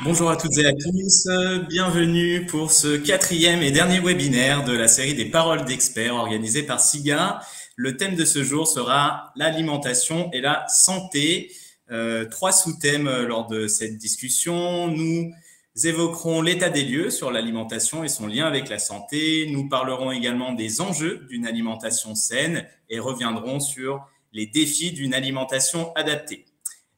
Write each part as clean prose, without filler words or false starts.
Bonjour à toutes et à tous, bienvenue pour ce quatrième et dernier webinaire de la série des paroles d'experts organisée par SIGA. Le thème de ce jour sera l'alimentation et la santé. Trois sous-thèmes lors de cette discussion. Nous évoquerons l'état des lieux sur l'alimentation et son lien avec la santé. Nous parlerons également des enjeux d'une alimentation saine et reviendrons sur les défis d'une alimentation adaptée.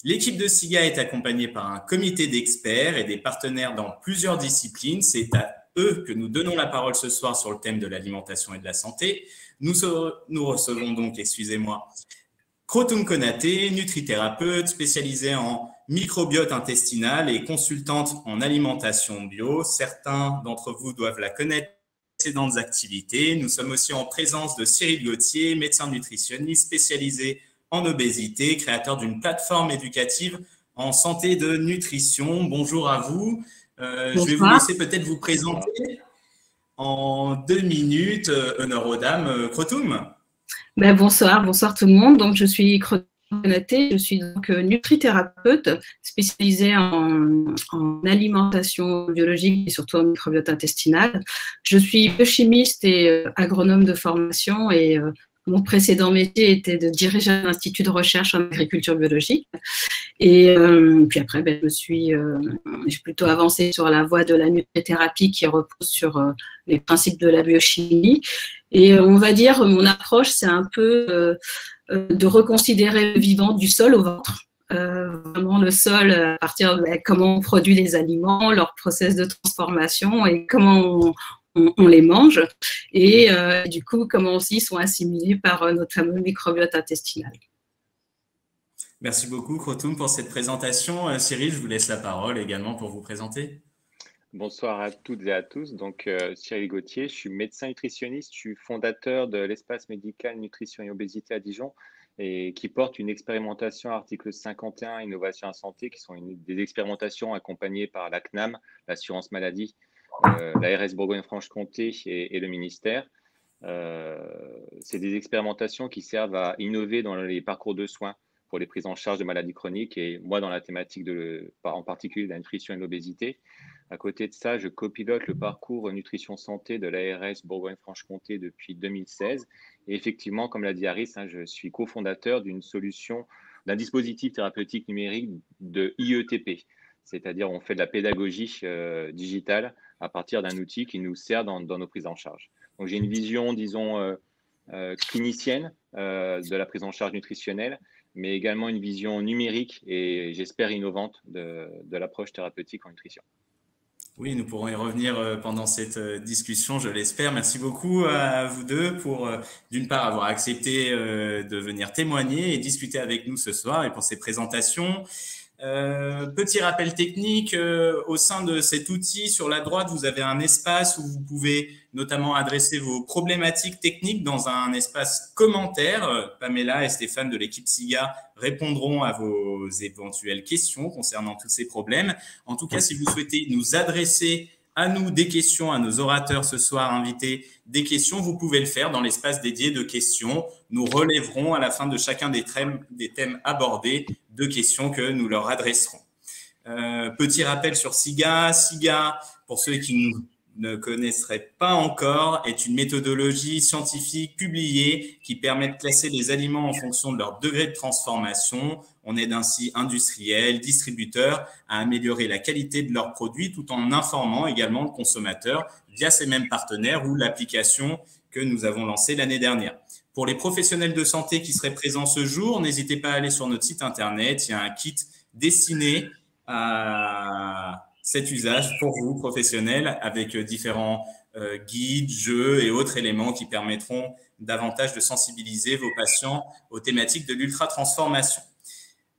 L'équipe de SIGA est accompagnée par un comité d'experts et des partenaires dans plusieurs disciplines. C'est à eux que nous donnons la parole ce soir sur le thème de l'alimentation et de la santé. Nous recevons donc, Krotoum Konaté, nutrithérapeute spécialisée en microbiote intestinal et consultante en alimentation bio. Certains d'entre vous doivent la connaître précédentes activités. Nous sommes aussi en présence de Cyril Gauthier, médecin nutritionniste spécialisé en obésité, créateur d'une plateforme éducative en santé de nutrition. Bonjour à vous. Je vais vous laisser peut-être vous présenter en 2 minutes. Honneur aux dames. Krotoum. Bonsoir tout le monde. Donc, je suis Krotoum Konaté, je suis donc nutrithérapeute spécialisée en alimentation biologique et surtout en microbiote intestinal. Je suis biochimiste et agronome de formation et mon précédent métier était de diriger un institut de recherche en agriculture biologique. Et puis après, j'ai plutôt avancé sur la voie de la nutrithérapie qui repose sur les principes de la biochimie. Et on va dire, mon approche, c'est un peu de reconsidérer le vivant du sol au ventre. Vraiment le sol à partir de comment on produit les aliments, leur process de transformation et comment on les mange. Et du coup, comment aussi ils sont assimilés par notre fameux microbiote intestinal. Merci beaucoup, Krotoum, pour cette présentation. Cyril, je vous laisse la parole également pour vous présenter. Bonsoir à toutes et à tous. Donc, Cyril Gauthier, je suis médecin nutritionniste, je suis fondateur de l'espace médical nutrition et obésité à Dijon et qui porte une expérimentation article 51 innovation en santé qui sont des expérimentations accompagnées par la CNAM, l'assurance maladie, l'ARS Bourgogne-Franche-Comté et le ministère. C'est des expérimentations qui servent à innover dans les parcours de soins pour les prises en charge de maladies chroniques et moi dans la thématique en particulier de la nutrition et de l'obésité. À côté de ça, je copilote le parcours nutrition santé de l'ARS Bourgogne-Franche-Comté depuis 2016. Et effectivement, comme l'a dit Aris, je suis cofondateur d'un dispositif thérapeutique numérique de IETP. C'est-à-dire, on fait de la pédagogie digitale à partir d'un outil qui nous sert dans nos prises en charge. Donc, j'ai une vision, disons, clinicienne de la prise en charge nutritionnelle, mais également une vision numérique et j'espère innovante de l'approche thérapeutique en nutrition. Oui, nous pourrons y revenir pendant cette discussion, je l'espère. Merci beaucoup à vous deux pour, d'une part, avoir accepté de venir témoigner et discuter avec nous ce soir et pour ces présentations. Petit rappel technique, au sein de cet outil, sur la droite, vous avez un espace où vous pouvez notamment adresser vos problématiques techniques dans un espace commentaires. Pamela et Stéphane de l'équipe SIGA répondront à vos éventuelles questions concernant tous ces problèmes. En tout cas, si vous souhaitez nous adresser à nous des questions, à nos orateurs ce soir invités, des questions, vous pouvez le faire dans l'espace dédié de questions. Nous relèverons à la fin de chacun des thèmes abordés 2 questions que nous leur adresserons. Petit rappel sur SIGA. SIGA, pour ceux qui ne connaisseraient pas encore, est une méthodologie scientifique publiée qui permet de classer les aliments en fonction de leur degré de transformation. On aide ainsi industriels, distributeurs à améliorer la qualité de leurs produits tout en informant également le consommateur via ces mêmes partenaires ou l'application que nous avons lancée l'année dernière. Pour les professionnels de santé qui seraient présents ce jour, n'hésitez pas à aller sur notre site internet. Il y a un kit destiné à cet usage pour vous, professionnels, avec différents guides, jeux et autres éléments qui permettront davantage de sensibiliser vos patients aux thématiques de l'ultra-transformation.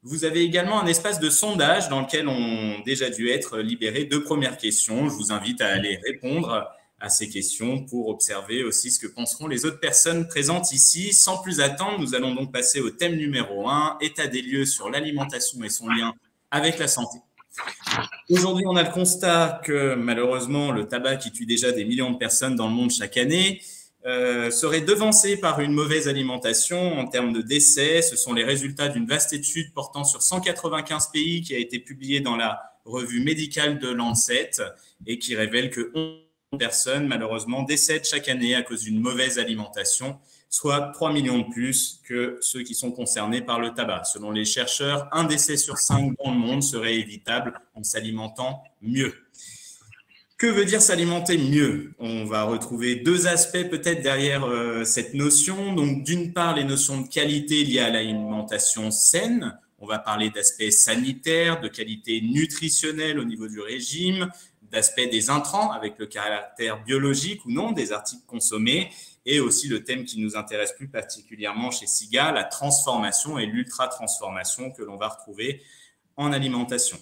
Vous avez également un espace de sondage dans lequel ont déjà dû être libérées 2 premières questions. Je vous invite à aller répondre à ces questions pour observer aussi ce que penseront les autres personnes présentes ici. Sans plus attendre, nous allons donc passer au thème numéro 1, état des lieux sur l'alimentation et son lien avec la santé. Aujourd'hui, on a le constat que malheureusement, le tabac qui tue déjà des millions de personnes dans le monde chaque année serait devancé par une mauvaise alimentation en termes de décès. Ce sont les résultats d'une vaste étude portant sur 195 pays qui a été publiée dans la revue médicale de Lancet et qui révèle que 11 personnes, malheureusement, décèdent chaque année à cause d'une mauvaise alimentation, soit 3 millions de plus que ceux qui sont concernés par le tabac. Selon les chercheurs, un décès sur 5 dans le monde serait évitable en s'alimentant mieux. Que veut dire s'alimenter mieux? On va retrouver deux aspects peut-être derrière cette notion. Donc, d'une part, les notions de qualité liées à l'alimentation saine. On va parler d'aspects sanitaires, de qualité nutritionnelle au niveau du régime, d'aspects des intrants avec le caractère biologique ou non des articles consommés, et aussi le thème qui nous intéresse plus particulièrement chez SIGA, la transformation et l'ultra-transformation que l'on va retrouver en alimentation.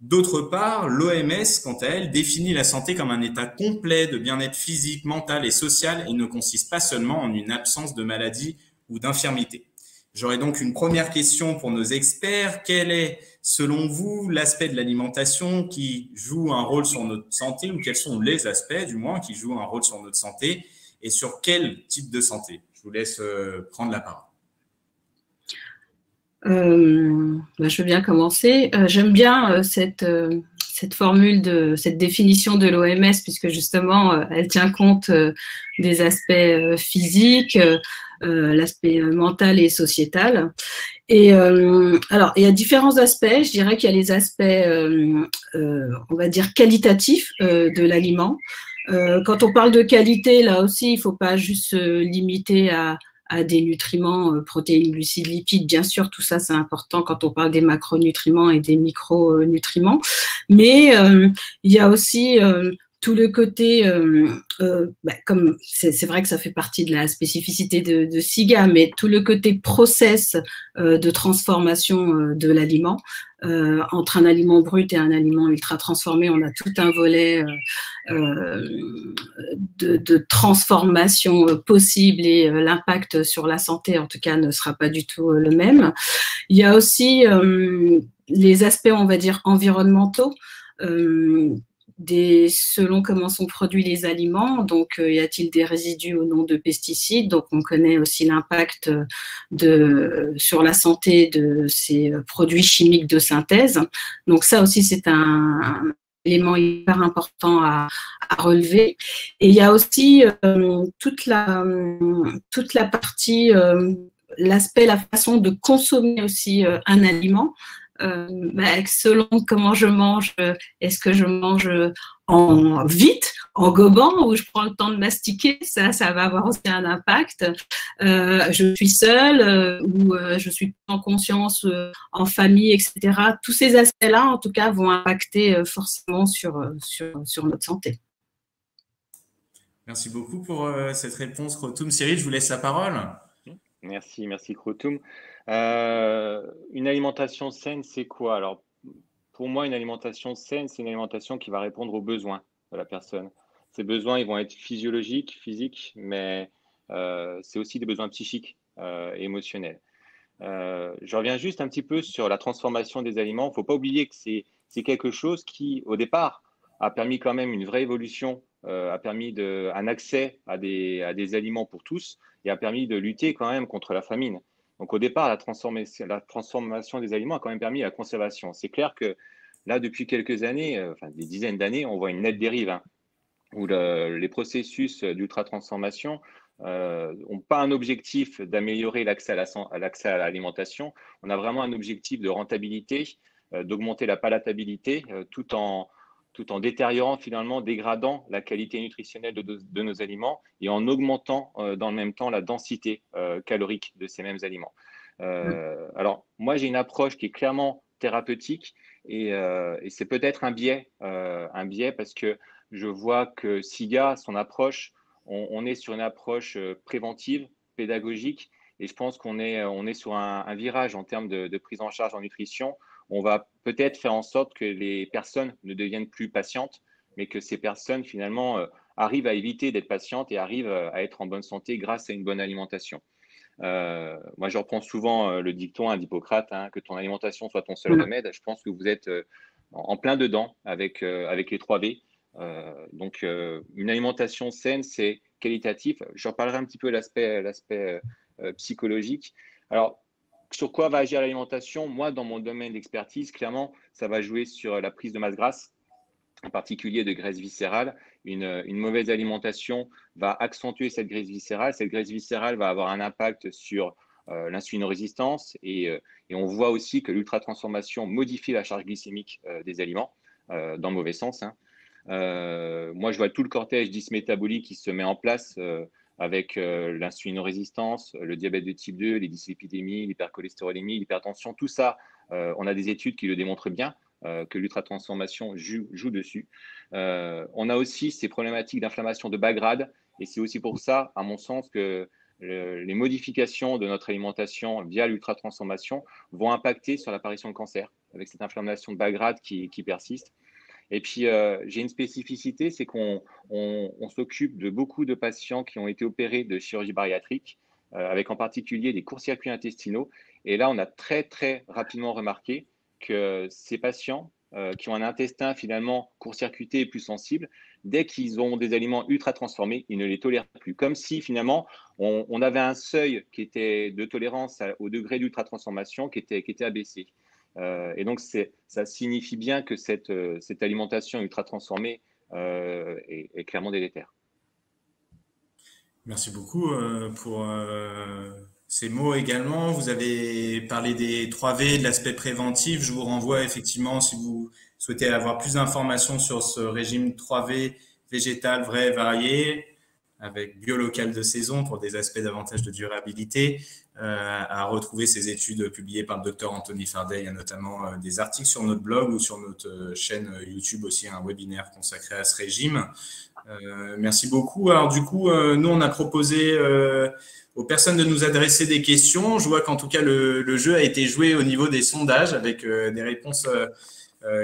D'autre part, l'OMS, quant à elle, définit la santé comme un état complet de bien-être physique, mental et social et ne consiste pas seulement en une absence de maladie ou d'infirmité. J'aurais donc une première question pour nos experts. Quel est, selon vous, l'aspect de l'alimentation qui joue un rôle sur notre santé, ou quels sont les aspects, du moins, qui jouent un rôle sur notre santé, et sur quel type de santé? Je vous laisse prendre la parole. Je veux bien commencer. J'aime bien cette formule, cette définition de l'OMS, puisque justement, elle tient compte des aspects physiques, l'aspect mental et sociétal. Et alors, il y a différents aspects. Je dirais qu'il y a les aspects, on va dire, qualitatifs de l'aliment. Quand on parle de qualité, là aussi, il ne faut pas juste se limiter à des nutriments, protéines, glucides, lipides. Bien sûr, tout ça, c'est important quand on parle des macronutriments et des micronutriments. Mais il y a aussi tout le côté, comme c'est vrai que ça fait partie de la spécificité de SIGA, mais tout le côté process de transformation de l'aliment. Entre un aliment brut et un aliment ultra transformé, on a tout un volet de transformation possible et l'impact sur la santé, en tout cas, ne sera pas du tout le même. Il y a aussi les aspects, on va dire, environnementaux. Selon comment sont produits les aliments, donc y a-t-il des résidus ou non de pesticides? Donc on connaît aussi l'impact sur la santé de ces produits chimiques de synthèse. Donc ça aussi c'est un élément hyper important à relever. Et il y a aussi toute la partie, l'aspect, la façon de consommer aussi un aliment. Selon comment je mange, est-ce que je mange vite, en gobant, ou je prends le temps de mastiquer, ça va avoir aussi un impact. Je suis seule ou je suis en conscience en famille, etc. Tous ces aspects-là, en tout cas, vont impacter forcément sur notre santé. Merci beaucoup pour cette réponse, Krotoum. Cyril, je vous laisse la parole. Merci Krotoum. Une alimentation saine, c'est quoi? Alors, pour moi, une alimentation saine, c'est une alimentation qui va répondre aux besoins de la personne. Ces besoins, ils vont être physiologiques, physiques, mais c'est aussi des besoins psychiques et émotionnels. Je reviens juste un petit peu sur la transformation des aliments. Il ne faut pas oublier que c'est quelque chose qui, au départ, a permis quand même une vraie évolution, a permis un accès à des aliments pour tous et a permis de lutter quand même contre la famine. Donc au départ, la transformation des aliments a quand même permis la conservation. C'est clair que là, depuis quelques années, des dizaines d'années, on voit une nette dérive, où les processus d'ultra-transformation n'ont pas un objectif d'améliorer l'accès à l'alimentation. On a vraiment un objectif de rentabilité, d'augmenter la palatabilité, tout en détériorant finalement, dégradant la qualité nutritionnelle de nos aliments et en augmentant dans le même temps la densité calorique de ces mêmes aliments. Alors, moi, j'ai une approche qui est clairement thérapeutique et c'est peut-être un biais parce que je vois que SIGA, son approche, on est sur une approche préventive, pédagogique, et je pense qu'on est sur un virage en termes de prise en charge en nutrition. On va peut-être faire en sorte que les personnes ne deviennent plus patientes, mais que ces personnes, finalement, arrivent à éviter d'être patientes et arrivent à être en bonne santé grâce à une bonne alimentation. Moi, je reprends souvent le dicton d'Hippocrate, que ton alimentation soit ton seul remède. Je pense que vous êtes en plein dedans avec les 3 V. Donc, une alimentation saine, c'est qualitatif. Je reparlerai un petit peu de l'aspect psychologique. Alors, sur quoi va agir l'alimentation? Moi, dans mon domaine d'expertise, clairement, ça va jouer sur la prise de masse grasse, en particulier de graisse viscérale. Une mauvaise alimentation va accentuer cette graisse viscérale. Cette graisse viscérale va avoir un impact sur l'insulinorésistance et on voit aussi que l'ultratransformation modifie la charge glycémique des aliments dans le mauvais sens, hein. Moi, je vois tout le cortège dysmétabolique qui se met en place avec l'insulinorésistance, le diabète de type 2, les dyslipidémies, l'hypercholestérolémie, l'hypertension, tout ça, on a des études qui le démontrent bien, que l'ultratransformation joue dessus. On a aussi ces problématiques d'inflammation de bas grade, et c'est aussi pour ça, à mon sens, que les modifications de notre alimentation via l'ultratransformation vont impacter sur l'apparition de cancer, avec cette inflammation de bas grade qui persiste. Et puis, j'ai une spécificité, c'est qu'on s'occupe de beaucoup de patients qui ont été opérés de chirurgie bariatrique, avec en particulier des courts-circuits intestinaux. Et là, on a très, très rapidement remarqué que ces patients qui ont un intestin finalement court-circuité et plus sensible, dès qu'ils ont des aliments ultra transformés, ils ne les tolèrent plus. Comme si finalement, on avait un seuil qui était de tolérance au degré d'ultra transformation qui était abaissé. Et donc, ça signifie bien que cette alimentation ultra transformée est clairement délétère. Merci beaucoup pour ces mots également. Vous avez parlé des 3V, de l'aspect préventif. Je vous renvoie effectivement, si vous souhaitez avoir plus d'informations sur ce régime 3V végétal, vrai, varié, avec biolocal de saison pour des aspects davantage de durabilité, à retrouver ces études publiées par le docteur Anthony Fardet. Il y a notamment des articles sur notre blog ou sur notre chaîne YouTube aussi, un webinaire consacré à ce régime. Merci beaucoup. Alors du coup, nous, on a proposé aux personnes de nous adresser des questions. Je vois qu'en tout cas, le jeu a été joué au niveau des sondages avec des réponses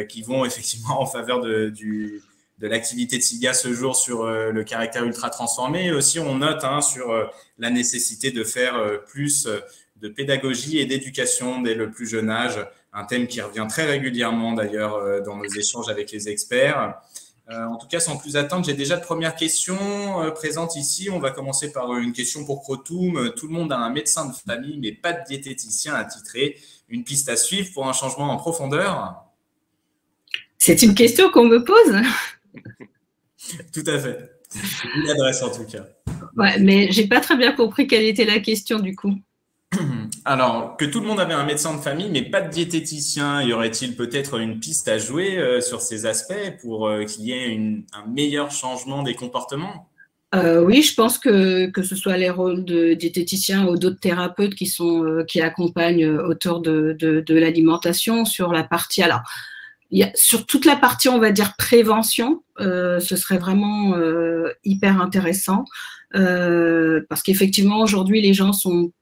qui vont effectivement en faveur de l'activité de SIGA ce jour sur le caractère ultra transformé. Et aussi, on note sur la nécessité de faire plus de pédagogie et d'éducation dès le plus jeune âge, un thème qui revient très régulièrement d'ailleurs dans nos échanges avec les experts. En tout cas, sans plus attendre, j'ai déjà de premières questions présentes ici. On va commencer par une question pour Krotoum. Tout le monde a un médecin de famille, mais pas de diététicien attitré. Une piste à suivre pour un changement en profondeur? C'est une question qu'on me pose. Tout à fait. C'est une adresse en tout cas. Ouais, mais j'ai pas très bien compris quelle était la question du coup. Alors, que tout le monde avait un médecin de famille, mais pas de diététicien, y aurait-il peut-être une piste à jouer sur ces aspects pour qu'il y ait un meilleur changement des comportements? Oui, je pense que ce soit les rôles de diététiciens ou d'autres thérapeutes qui accompagnent autour de l'alimentation sur la partie. Alors, sur toute la partie, on va dire, prévention, ce serait vraiment hyper intéressant parce qu'effectivement, aujourd'hui, les gens sont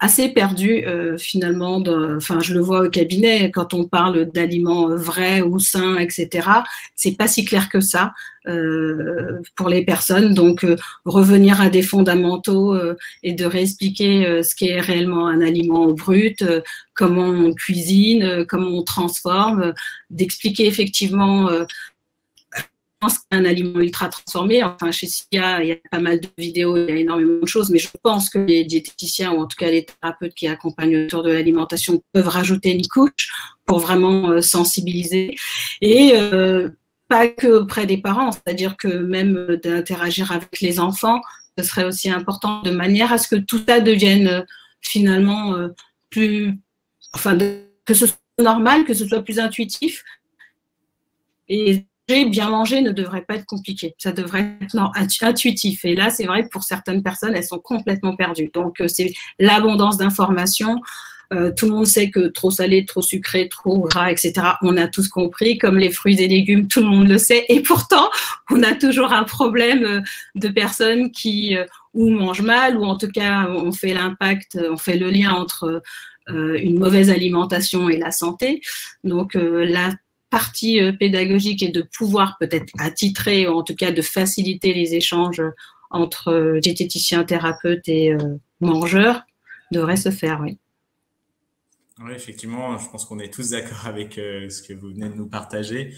assez perdus finalement. Enfin, je le vois au cabinet, quand on parle d'aliments vrais ou sains, etc., c'est pas si clair que ça pour les personnes. Donc, revenir à des fondamentaux et de réexpliquer ce qu'est réellement un aliment brut, comment on cuisine, comment on transforme, d'expliquer effectivement un aliment ultra transformé. Enfin, chez SIGA, il y a pas mal de vidéos, il y a énormément de choses, mais je pense que les diététiciens ou en tout cas les thérapeutes qui accompagnent autour de l'alimentation peuvent rajouter une couche pour vraiment sensibiliser. Et pas que auprès des parents, c'est-à-dire que même d'interagir avec les enfants, ce serait aussi important de manière à ce que tout ça devienne finalement plus, enfin, que ce soit normal, que ce soit plus intuitif. Et bien manger ne devrait pas être compliqué, ça devrait être intuitif. Et là, c'est vrai que pour certaines personnes, elles sont complètement perdues. Donc, c'est l'abondance d'informations. Tout le monde sait que trop salé, trop sucré, trop gras, etc., on a tous compris. Comme les fruits et légumes, tout le monde le sait. Et pourtant, on a toujours un problème de personnes qui ou mangent mal, ou en tout cas, on fait le lien entre une mauvaise alimentation et la santé. Donc, la partie pédagogique et de pouvoir peut-être attitrer, ou en tout cas de faciliter les échanges entre diététiciens, thérapeutes et mangeurs devrait se faire, oui. Oui, effectivement, je pense qu'on est tous d'accord avec ce que vous venez de nous partager.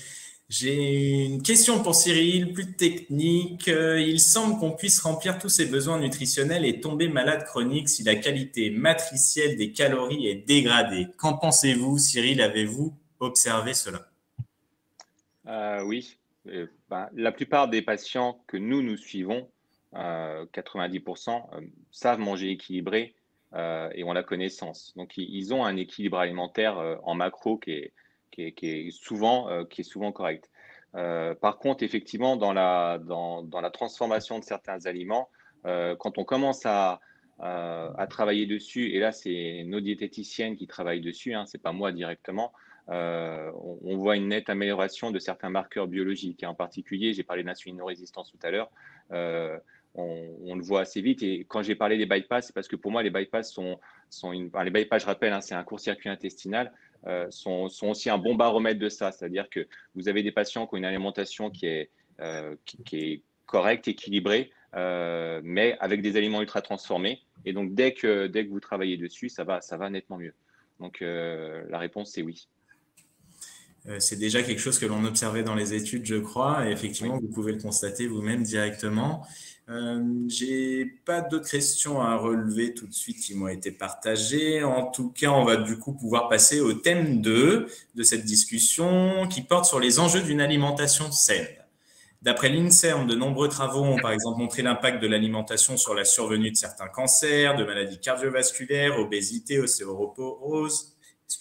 J'ai une question pour Cyril, plus technique. Il semble qu'on puisse remplir tous ses besoins nutritionnels et tomber malade chronique si la qualité matricielle des calories est dégradée. Qu'en pensez-vous, Cyril? Avez-vous observé cela? Oui. La plupart des patients que nous suivons, 90%, savent manger équilibré et ont la connaissance. Donc, ils ont un équilibre alimentaire en macro qui est souvent correct. Par contre, effectivement, dans la transformation de certains aliments, quand on commence à travailler dessus, et là, c'est nos diététiciennes qui travaillent dessus, hein, c'est pas moi directement, on voit une nette amélioration de certains marqueurs biologiques. Et en particulier, j'ai parlé d'insulinorésistance tout à l'heure, on le voit assez vite. Et quand j'ai parlé des bypass, c'est parce que pour moi, les bypass les bypass, je rappelle, hein, c'est un court-circuit intestinal, sont aussi un bon baromètre de ça. C'est-à-dire que vous avez des patients qui ont une alimentation qui est correcte, équilibrée, mais avec des aliments ultra transformés. Et donc, dès que vous travaillez dessus, ça va nettement mieux. Donc, la réponse, c'est oui. C'est déjà quelque chose que l'on observait dans les études, je crois, et effectivement, Oui. vous pouvez le constater vous-même directement. J'ai pas d'autres questions à relever tout de suite qui m'ont été partagées. En tout cas, on va du coup pouvoir passer au thème 2 de cette discussion qui porte sur les enjeux d'une alimentation saine. D'après l'INSERM, de nombreux travaux ont par exemple montré l'impact de l'alimentation sur la survenue de certains cancers, de maladies cardiovasculaires, obésité, ostéoporose,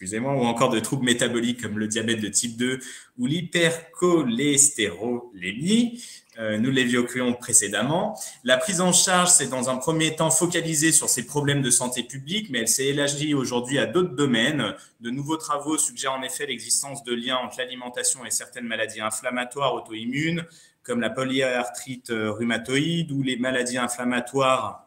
ou encore de troubles métaboliques comme le diabète de type 2 ou l'hypercholestérolémie. Nous l'évoquions précédemment. La prise en charge s'est dans un premier temps focalisée sur ces problèmes de santé publique, mais elle s'est élargie aujourd'hui à d'autres domaines. De nouveaux travaux suggèrent en effet l'existence de liens entre l'alimentation et certaines maladies inflammatoires auto-immunes, comme la polyarthrite rhumatoïde ou les maladies inflammatoires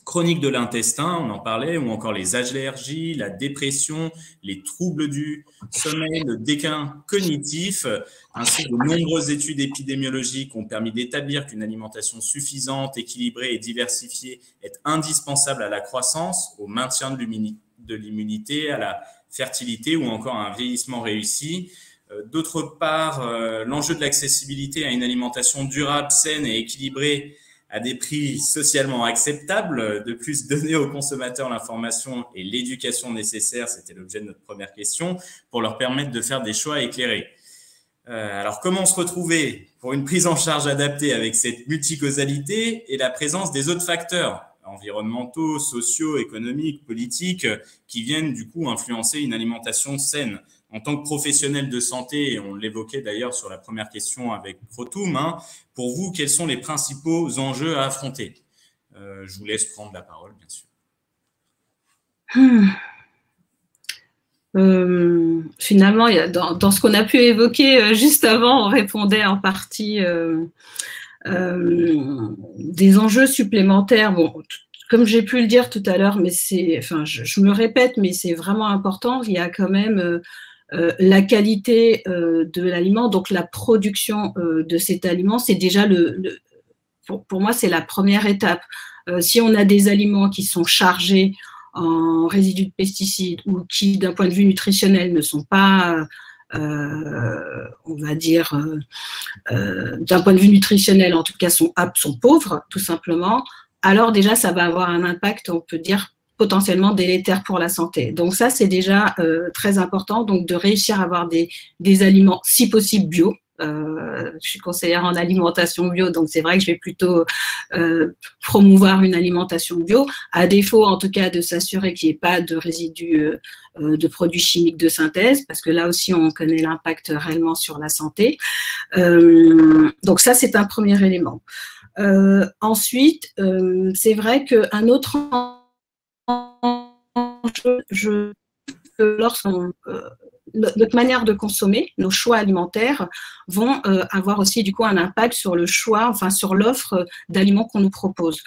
chroniques de l'intestin, on en parlait, ou encore les allergies, la dépression, les troubles du sommeil, le déclin cognitif, ainsi de nombreuses études épidémiologiques ont permis d'établir qu'une alimentation suffisante, équilibrée et diversifiée est indispensable à la croissance, au maintien de l'immunité, à la fertilité ou encore à un vieillissement réussi. D'autre part, l'enjeu de l'accessibilité à une alimentation durable, saine et équilibrée à des prix socialement acceptables, de plus donner aux consommateurs l'information et l'éducation nécessaires, c'était l'objet de notre première question, pour leur permettre de faire des choix éclairés. Alors, comment se retrouver pour une prise en charge adaptée avec cette multicausalité et la présence des autres facteurs environnementaux, sociaux, économiques, politiques, qui viennent du coup influencer une alimentation saine? En tant que professionnel de santé, et on l'évoquait d'ailleurs sur la première question avec Protoum, pour vous, quels sont les principaux enjeux à affronter? Je vous laisse prendre la parole, bien sûr. Finalement, dans ce qu'on a pu évoquer juste avant, on répondait en partie des enjeux supplémentaires. Bon, comme j'ai pu le dire tout à l'heure, mais je me répète, mais c'est vraiment important. Il y a quand même la qualité de l'aliment, donc la production de cet aliment, c'est déjà pour moi, c'est la première étape. Si on a des aliments qui sont chargés en résidus de pesticides ou qui, d'un point de vue nutritionnel, ne sont pas, on va dire, d'un point de vue nutritionnel, en tout cas, sont pauvres, tout simplement, alors déjà, ça va avoir un impact, on peut dire, potentiellement délétère pour la santé. Donc ça, c'est déjà très important, donc de réussir à avoir des aliments, si possible, bio. Je suis conseillère en alimentation bio, donc c'est vrai que je vais plutôt promouvoir une alimentation bio, à défaut en tout cas de s'assurer qu'il n'y ait pas de résidus de produits chimiques de synthèse, parce que là aussi on connaît l'impact réellement sur la santé. Donc ça, c'est un premier élément. Ensuite, c'est vrai qu'un autre enjeu, lorsqu'on notre manière de consommer, nos choix alimentaires vont avoir aussi du coup un impact sur le choix, enfin sur l'offre d'aliments qu'on nous propose.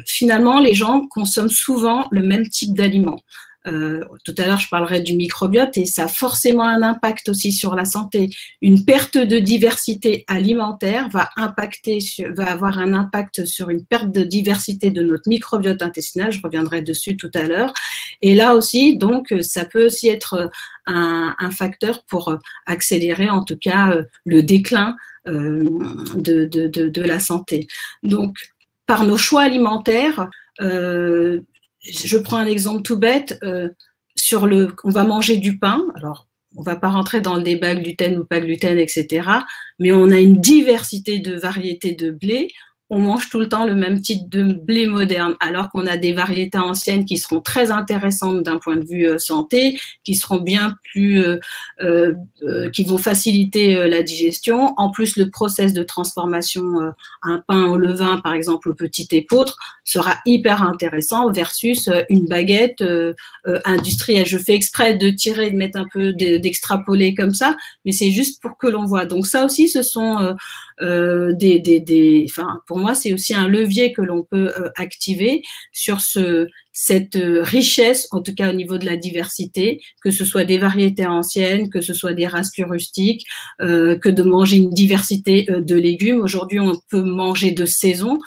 Finalement, les gens consomment souvent le même type d'aliments. Tout à l'heure, je parlerai du microbiote et ça a forcément un impact aussi sur la santé. Une perte de diversité alimentaire va avoir un impact sur une perte de diversité de notre microbiote intestinal. Je reviendrai dessus tout à l'heure. Et là aussi, donc, ça peut aussi être un facteur pour accélérer, en tout cas, le déclin de la santé. Donc, par nos choix alimentaires, je prends un exemple tout bête, on va manger du pain, alors on ne va pas rentrer dans le débat gluten ou pas gluten, etc., mais on a une diversité de variétés de blé. On mange tout le temps le même type de blé moderne, alors qu'on a des variétés anciennes qui seront très intéressantes d'un point de vue santé, qui seront bien plus, qui vont faciliter la digestion. En plus, le process de transformation, un pain au levain, par exemple, au petit épeautre, sera hyper intéressant versus une baguette industrielle. Je fais exprès de tirer, de mettre un peu, d'extrapoler comme ça, mais c'est juste pour que l'on voit. Donc ça aussi, ce sont enfin, pour moi, c'est aussi un levier que l'on peut activer sur cette richesse, en tout cas au niveau de la diversité, que ce soit des variétés anciennes, que ce soit des races plus rustiques, que de manger une diversité de légumes. Aujourd'hui, on peut manger de saison.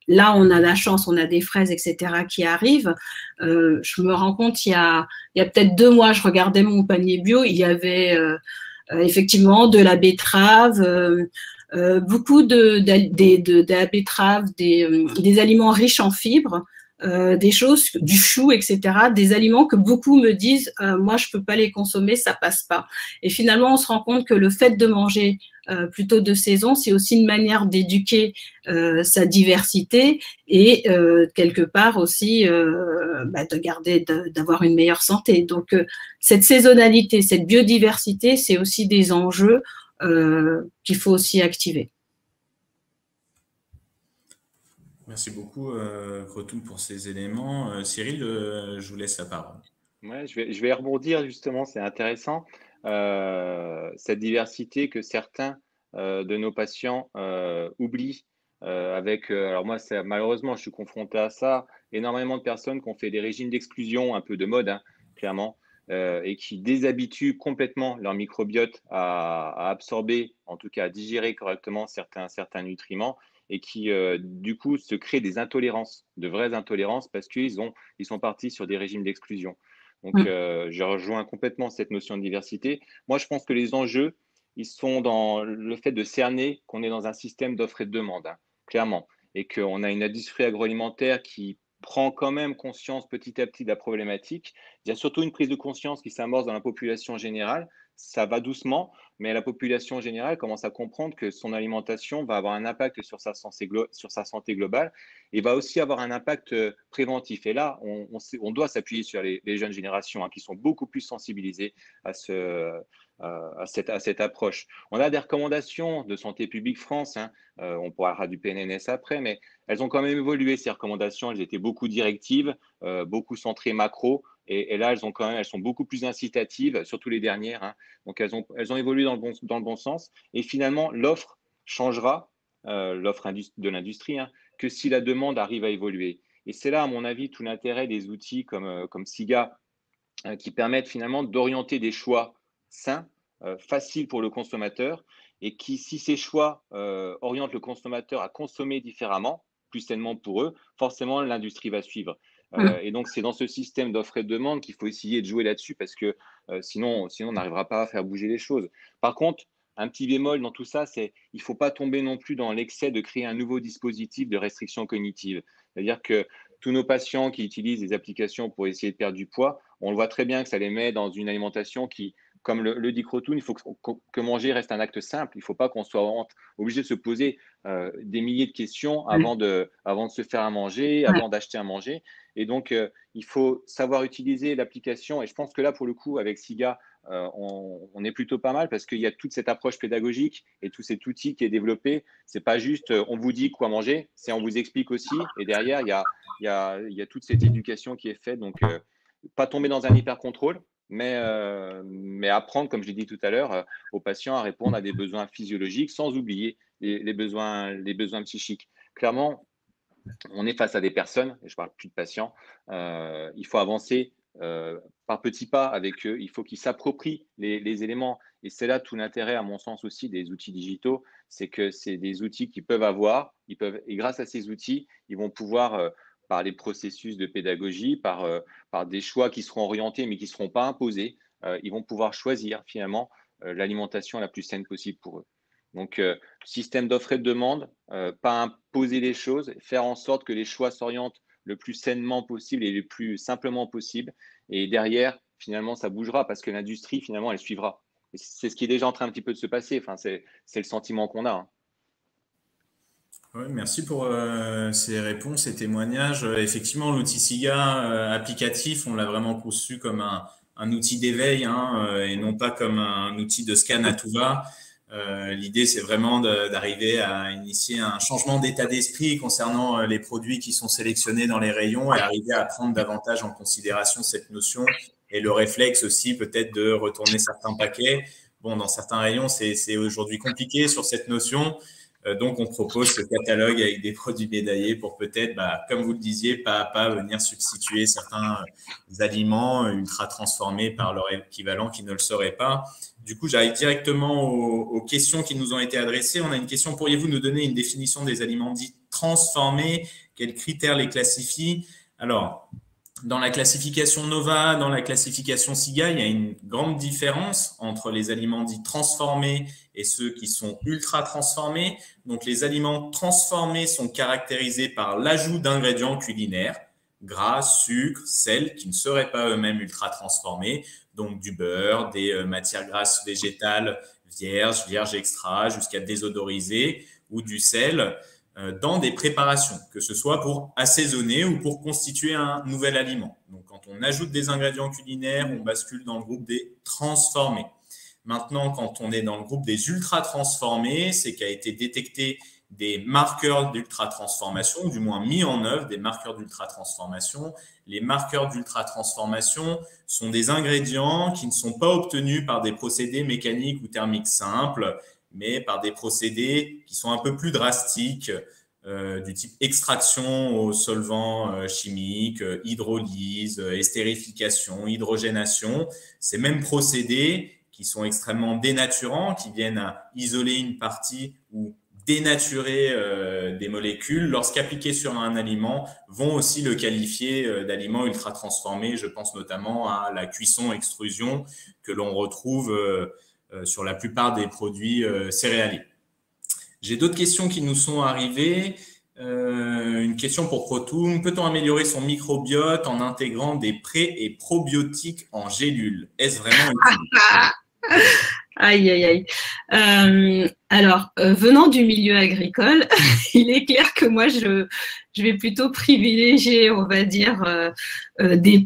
Là, on a la chance, on a des fraises, etc. qui arrivent. Je me rends compte, il y a peut-être 2 mois, je regardais mon panier bio, il y avait effectivement de la betterave, beaucoup de la betterave, des aliments riches en fibres, des choses, du chou, etc., des aliments que beaucoup me disent moi je peux pas les consommer, ça passe pas. Et finalement on se rend compte que le fait de manger plutôt de saison, c'est aussi une manière d'éduquer sa diversité et quelque part aussi de garder, d'avoir une meilleure santé. Donc cette saisonnalité, cette biodiversité, c'est aussi des enjeux qu'il faut aussi activer. Merci beaucoup, Crotoum, pour ces éléments. Cyril, je vous laisse la parole. Ouais, je vais rebondir justement, c'est intéressant. Cette diversité que certains de nos patients oublient alors moi, malheureusement, je suis confronté à ça, énormément de personnes qui ont fait des régimes d'exclusion, un peu de mode, hein, clairement, et qui déshabituent complètement leur microbiote à absorber, en tout cas à digérer correctement certains nutriments, et qui, du coup, se créent des intolérances, de vraies intolérances, parce qu'ils sont partis sur des régimes d'exclusion. Donc, je rejoins complètement cette notion de diversité. Moi, je pense que les enjeux, ils sont dans le fait de cerner qu'on est dans un système d'offre et de demande, hein, clairement, et qu'on a une industrie agroalimentaire qui prend quand même conscience petit à petit de la problématique. Il y a surtout une prise de conscience qui s'amorce dans la population générale. Ça va doucement, mais la population générale commence à comprendre que son alimentation va avoir un impact sur sa santé globale et va aussi avoir un impact préventif. Et là, on doit s'appuyer sur les jeunes générations, hein, qui sont beaucoup plus sensibilisées à cette approche. On a des recommandations de Santé publique France, hein, on parlera du PNNS après, mais elles ont quand même évolué, ces recommandations. Elles étaient beaucoup directives, beaucoup centrées macro, et là, elles sont beaucoup plus incitatives, surtout les dernières, hein. Donc, elles ont évolué dans le bon sens. Et finalement, l'offre changera, l'offre de l'industrie, hein, que si la demande arrive à évoluer. Et c'est là, à mon avis, tout l'intérêt des outils comme SIGA, qui permettent finalement d'orienter des choix sains, faciles pour le consommateur, et qui, si ces choix orientent le consommateur à consommer différemment, plus sainement pour eux, forcément l'industrie va suivre. Et donc c'est dans ce système d'offre et de demande qu'il faut essayer de jouer là-dessus, parce que sinon on n'arrivera pas à faire bouger les choses. Par contre, un petit bémol dans tout ça, c'est il ne faut pas tomber non plus dans l'excès de créer un nouveau dispositif de restriction cognitive. C'est-à-dire que tous nos patients qui utilisent des applications pour essayer de perdre du poids, on le voit très bien que ça les met dans une alimentation qui, comme le dit Crotoum, il faut que manger reste un acte simple. Il ne faut pas qu'on soit obligé de se poser des milliers de questions avant de se faire à manger, avant d'acheter à manger. Et donc, il faut savoir utiliser l'application. Et je pense que là, pour le coup, avec SIGA, on est plutôt pas mal, parce qu'il y a toute cette approche pédagogique et tout cet outil qui est développé. C'est pas juste on vous dit quoi manger, c'est on vous explique aussi. Et derrière, il y a toute cette éducation qui est faite. Donc, pas tomber dans un hyper-contrôle, mais apprendre, comme je l'ai dit tout à l'heure, aux patients à répondre à des besoins physiologiques sans oublier les besoins psychiques. Clairement, on est face à des personnes, et je ne parle plus de patients, il faut avancer par petits pas avec eux. Il faut qu'ils s'approprient les éléments. Et c'est là tout l'intérêt, à mon sens aussi, des outils digitaux. C'est que c'est des outils qu'ils peuvent avoir. Et grâce à ces outils, ils vont pouvoir, par les processus de pédagogie, par des choix qui seront orientés mais qui ne seront pas imposés, ils vont pouvoir choisir finalement l'alimentation la plus saine possible pour eux. Donc, système d'offre et de demande, pas imposer les choses, faire en sorte que les choix s'orientent le plus sainement possible et le plus simplement possible. Et derrière, finalement, ça bougera parce que l'industrie, finalement, elle suivra. Et c'est ce qui est déjà en train un petit peu de se passer. Enfin, c'est le sentiment qu'on a. Ouais, merci pour ces réponses et témoignages. Effectivement, l'outil SIGA applicatif, on l'a vraiment conçu comme un outil d'éveil et non pas comme un outil de scan à tout va. L'idée, c'est vraiment d'arriver à initier un changement d'état d'esprit concernant les produits qui sont sélectionnés dans les rayons et arriver à prendre davantage en considération cette notion et le réflexe aussi peut-être de retourner certains paquets. Bon, dans certains rayons, c'est aujourd'hui compliqué sur cette notion. Donc, on propose ce catalogue avec des produits médaillés pour peut-être, comme vous le disiez, pas à pas venir substituer certains aliments ultra transformés par leur équivalent qui ne le seraient pas. Du coup, j'arrive directement aux questions qui nous ont été adressées. On a une question. Pourriez-vous nous donner une définition des aliments dits transformés? Quels critères les classifient? Alors, dans la classification NOVA, dans la classification SIGA, il y a une grande différence entre les aliments dits transformés et ceux qui sont ultra transformés. Donc, les aliments transformés sont caractérisés par l'ajout d'ingrédients culinaires, gras, sucre, sel, qui ne seraient pas eux-mêmes ultra transformés. Donc, du beurre, des matières grasses végétales vierges extra, jusqu'à désodorisées, ou du sel dans des préparations, que ce soit pour assaisonner ou pour constituer un nouvel aliment. Donc, quand on ajoute des ingrédients culinaires, on bascule dans le groupe des transformés. Maintenant, quand on est dans le groupe des ultra-transformés, c'est qu'a été détecté des marqueurs d'ultra-transformation, ou du moins mis en œuvre des marqueurs d'ultra-transformation. Les marqueurs d'ultra-transformation sont des ingrédients qui ne sont pas obtenus par des procédés mécaniques ou thermiques simples, mais par des procédés qui sont un peu plus drastiques, du type extraction au solvant chimique, hydrolyse, estérification, hydrogénation. Ces mêmes procédés qui sont extrêmement dénaturants, qui viennent à isoler une partie ou dénaturer des molécules, lorsqu'appliqués sur un aliment, vont aussi le qualifier d'aliment ultra transformé. Je pense notamment à la cuisson-extrusion que l'on retrouve sur la plupart des produits céréaliers. J'ai d'autres questions qui nous sont arrivées. Une question pour Protoum. Peut-on améliorer son microbiote en intégrant des pré- et probiotiques en gélules? Est-ce vraiment utile? Aïe, aïe, aïe. Alors, venant du milieu agricole, il est clair que moi, je vais plutôt privilégier, on va dire,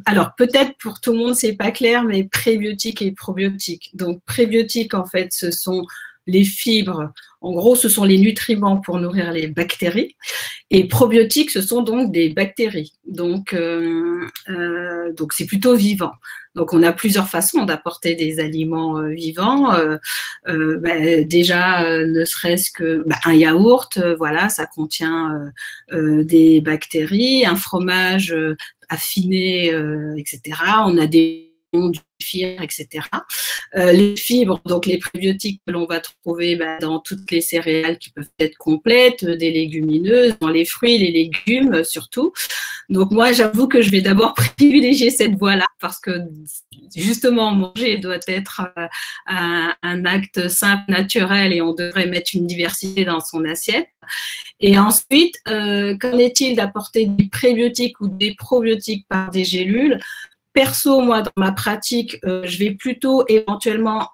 alors peut-être pour tout le monde, c'est pas clair, mais prébiotiques et probiotiques. Donc, prébiotiques, en fait, ce sont les fibres. En gros, ce sont les nutriments pour nourrir les bactéries. Et probiotiques, ce sont donc des bactéries. Donc c'est plutôt vivant. Donc, on a plusieurs façons d'apporter des aliments vivants. Déjà, ne serait-ce que un yaourt, voilà, ça contient des bactéries. Un fromage affiné, etc. On a des du fibres, etc. Les fibres, donc les prébiotiques que l'on va trouver dans toutes les céréales qui peuvent être complètes, des légumineuses, dans les fruits, les légumes surtout. Donc moi, j'avoue que je vais d'abord privilégier cette voie-là parce que justement, manger doit être un acte simple, naturel et on devrait mettre une diversité dans son assiette. Et ensuite, qu'en est-il d'apporter des prébiotiques ou des probiotiques par des gélules? Perso, moi, dans ma pratique, je vais plutôt éventuellement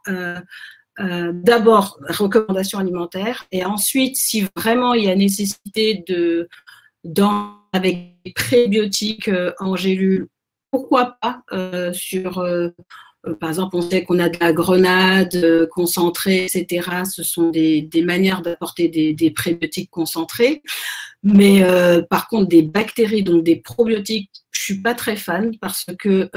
d'abord recommandations alimentaires et ensuite, si vraiment il y a nécessité avec des prébiotiques en gélule, pourquoi pas par exemple, on sait qu'on a de la grenade concentrée, etc. Ce sont des manières d'apporter des prébiotiques concentrés. Mais par contre, des bactéries, donc des probiotiques, je suis pas très fan parce que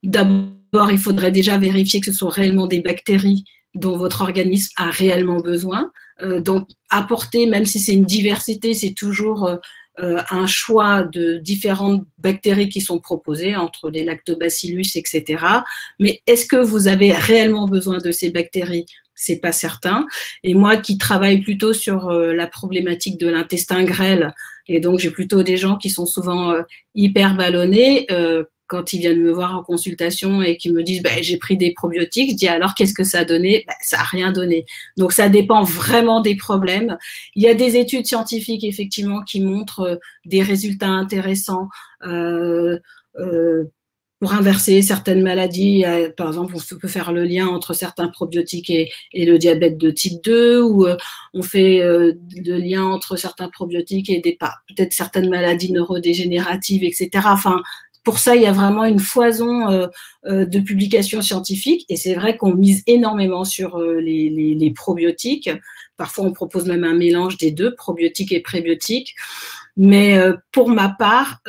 d'abord, il faudrait déjà vérifier que ce sont réellement des bactéries dont votre organisme a réellement besoin. Donc, apporter, même si c'est une diversité, c'est toujours un choix de différentes bactéries qui sont proposées, entre les lactobacillus, etc. Mais est-ce que vous avez réellement besoin de ces bactéries? C'est pas certain. Et moi qui travaille plutôt sur la problématique de l'intestin grêle, et donc j'ai plutôt des gens qui sont souvent hyper ballonnés, quand ils viennent me voir en consultation et qu'ils me disent j'ai pris des probiotiques, je dis alors qu'est-ce que ça a donné? Ça n'a rien donné. Donc ça dépend vraiment des problèmes. Il y a des études scientifiques effectivement qui montrent des résultats intéressants pour inverser certaines maladies. Par exemple, on peut faire le lien entre certains probiotiques et le diabète de type 2, ou on fait le lien entre certains probiotiques et peut-être certaines maladies neurodégénératives, etc. Enfin, pour ça, il y a vraiment une foison de publications scientifiques, et c'est vrai qu'on mise énormément sur les probiotiques. Parfois, on propose même un mélange des deux, probiotiques et prébiotiques. Mais pour ma part,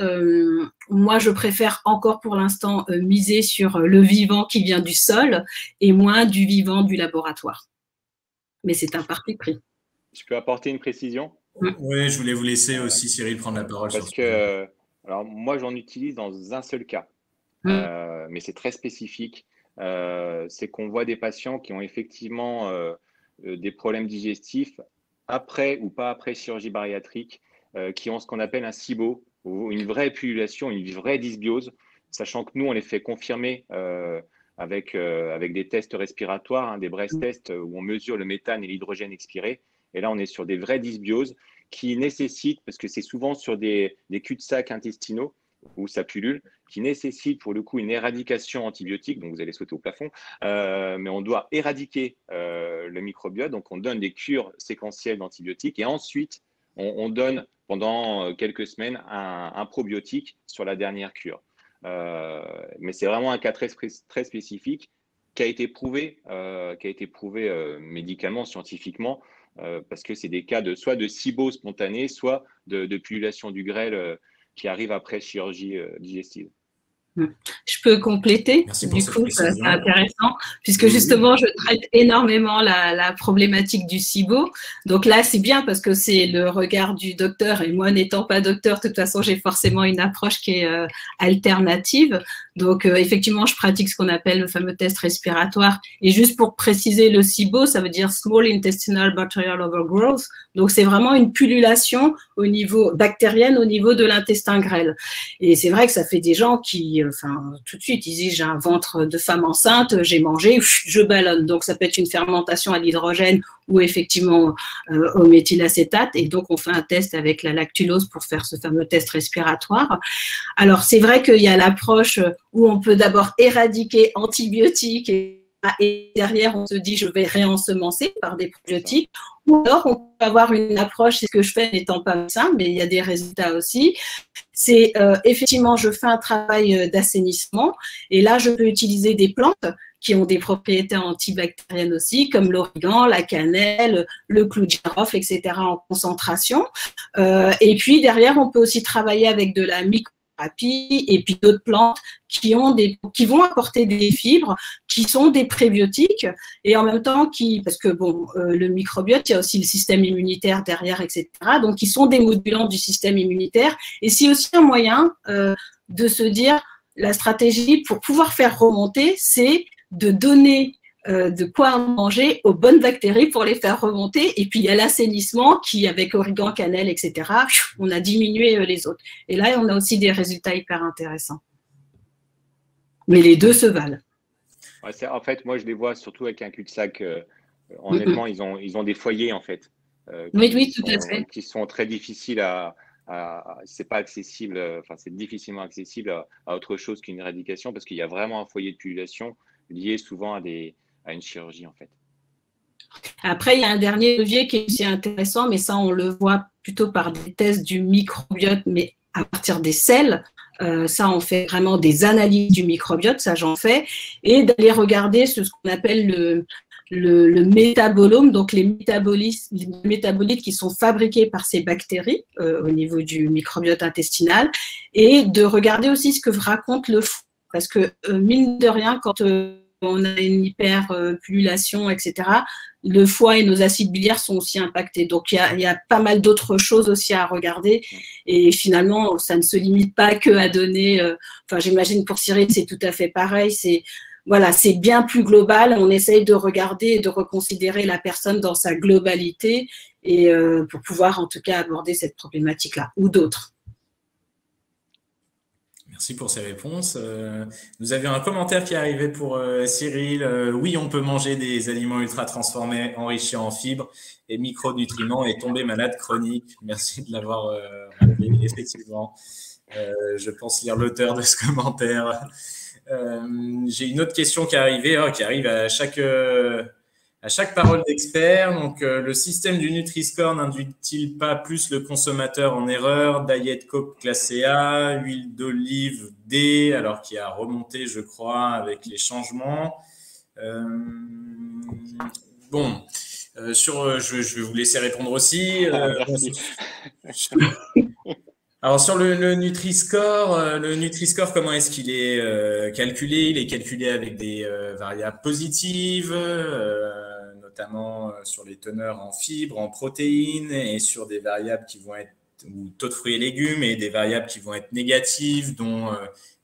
moi, je préfère encore pour l'instant miser sur le vivant qui vient du sol et moins du vivant du laboratoire. Mais c'est un parti pris. Je peux apporter une précision? Oui, je voulais vous laisser aussi, Cyril, prendre la parole. Parce que alors moi, j'en utilise dans un seul cas, mais c'est très spécifique. C'est qu'on voit des patients qui ont effectivement des problèmes digestifs après ou pas après chirurgie bariatrique, qui ont ce qu'on appelle un SIBO, ou une vraie pullulation, une vraie dysbiose, sachant que nous, on les fait confirmer avec des tests respiratoires, des breath tests où on mesure le méthane et l'hydrogène expiré. Et là, on est sur des vraies dysbioses qui nécessitent, parce que c'est souvent sur des cul-de-sac intestinaux où ça pullule, qui nécessitent pour le coup une éradication antibiotique, donc vous allez sauter au plafond, mais on doit éradiquer le microbiote, donc on donne des cures séquentielles d'antibiotiques et ensuite on donne pendant quelques semaines un probiotique sur la dernière cure. Mais c'est vraiment un cas très, très spécifique qui a été prouvé médicalement, scientifiquement, parce que c'est des cas soit de SIBO spontané, soit de pullulation du grêle qui arrive après chirurgie digestive. Je peux compléter, du coup, c'est intéressant, puisque justement, je traite énormément la problématique du SIBO. Donc là, c'est bien parce que c'est le regard du docteur, et moi, n'étant pas docteur, de toute façon, j'ai forcément une approche qui est alternative. Donc, effectivement, je pratique ce qu'on appelle le fameux test respiratoire. Et juste pour préciser, le SIBO, ça veut dire Small Intestinal Bacterial Overgrowth. Donc, c'est vraiment une pullulation au niveau bactérienne, au niveau de l'intestin grêle. Et c'est vrai que ça fait des gens qui, tout de suite, ils disent j'ai un ventre de femme enceinte, j'ai mangé, je ballonne. Donc, ça peut être une fermentation à l'hydrogène ou effectivement au méthylacétate. Et donc, on fait un test avec la lactulose pour faire ce fameux test respiratoire. Alors, c'est vrai qu'il y a l'approche où on peut d'abord éradiquer antibiotiques et derrière, on se dit je vais réensemencer par des probiotiques. Ou alors, on peut avoir une approche, c'est ce que je fais n'étant pas médecin, mais il y a des résultats aussi. C'est effectivement, je fais un travail d'assainissement et là, je peux utiliser des plantes qui ont des propriétés antibactériennes aussi, comme l'origan, la cannelle, le clou de girofle, etc. en concentration. Et puis, derrière, on peut aussi travailler avec de la microthérapie et puis d'autres plantes qui vont apporter des fibres, qui sont des prébiotiques et en même temps parce que bon, le microbiote, il y a aussi le système immunitaire derrière, etc. Donc, qui sont des modulants du système immunitaire. Et c'est aussi un moyen de se dire, la stratégie pour pouvoir faire remonter, c'est de donner de quoi manger aux bonnes bactéries pour les faire remonter. Et puis, il y a l'assainissement qui, avec origan, cannelle, etc., on a diminué les autres. Et là, on a aussi des résultats hyper intéressants. Mais les deux se valent. Ouais, en fait, moi, je les vois surtout avec un cul-de-sac. Honnêtement, ils ont des foyers, en fait. Oui, tout à fait. Qui sont très difficiles c'est pas accessible, c'est difficilement accessible à autre chose qu'une éradication parce qu'il y a vraiment un foyer de pullulation lié souvent à une chirurgie, en fait. Après, il y a un dernier levier qui est aussi intéressant, mais ça, on le voit plutôt par des tests du microbiote, mais à partir des selles. Ça, on fait vraiment des analyses du microbiote, ça j'en fais, et d'aller regarder ce qu'on appelle le métabolome, donc les métabolites qui sont fabriqués par ces bactéries au niveau du microbiote intestinal, et de regarder aussi ce que raconte le foie. Parce que, mine de rien, quand on a une hyperpullulation, etc., le foie et nos acides biliaires sont aussi impactés. Donc, il y a pas mal d'autres choses aussi à regarder. Et finalement, ça ne se limite pas que à donner… Enfin, j'imagine pour Cyril, c'est tout à fait pareil. Voilà, c'est bien plus global. On essaye de regarder et de reconsidérer la personne dans sa globalité et pour pouvoir en tout cas aborder cette problématique-là ou d'autres. Merci pour ces réponses. Nous avions un commentaire qui est arrivé pour Cyril. Oui, on peut manger des aliments ultra transformés, enrichis en fibres et micronutriments et tomber malade chronique. Merci de l'avoir rappelé. Effectivement, je pense lire l'auteur de ce commentaire. J'ai une autre question qui est arrivée, qui arrive à chaque parole d'expert. Donc, le système du Nutri-Score n'induit-il pas plus le consommateur en erreur? Diet Coke classé A, huile d'olive D, alors qu'il a remonté, je crois, avec les changements. Bon, je vais vous laisser répondre aussi. Alors, sur le Nutri-Score, comment est-ce qu'il est calculé? Il est calculé avec des variables positives, notamment sur les teneurs en fibres, en protéines, et sur des variables qui vont être, ou taux de fruits et légumes, et des variables qui vont être négatives, dont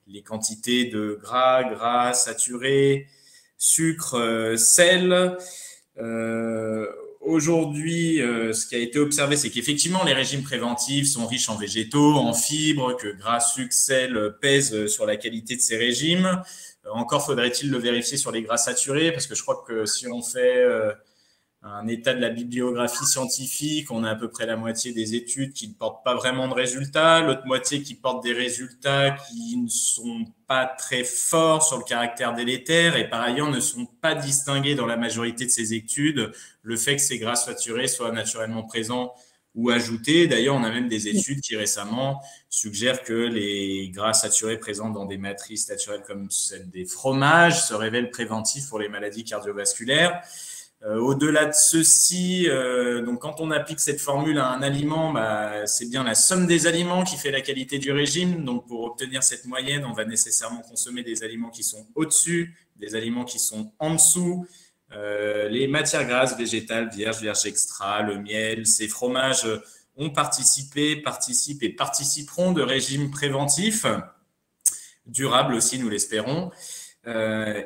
les quantités de gras saturés, sucre, sel. Aujourd'hui, ce qui a été observé, c'est qu'effectivement, les régimes préventifs sont riches en végétaux, en fibres, que gras, sucre, sel pèsent sur la qualité de ces régimes. Encore faudrait-il le vérifier sur les gras saturés, parce que je crois que si on fait un état de la bibliographie scientifique, on a à peu près la moitié des études qui ne portent pas vraiment de résultats, l'autre moitié qui portent des résultats qui ne sont pas très forts sur le caractère délétère et par ailleurs ne sont pas distingués dans la majorité de ces études le fait que ces gras saturés soient naturellement présents ou ajoutés. D'ailleurs, on a même des études qui récemment suggèrent que les gras saturés présents dans des matrices naturelles comme celle des fromages se révèlent préventifs pour les maladies cardiovasculaires. Au-delà de ceci, donc quand on applique cette formule à un aliment, c'est bien la somme des aliments qui fait la qualité du régime. Donc pour obtenir cette moyenne, on va nécessairement consommer des aliments qui sont au-dessus, des aliments qui sont en dessous. Les matières grasses végétales, vierge extra, le miel, ces fromages ont participé, participent et participeront de régimes préventifs, durables aussi, nous l'espérons.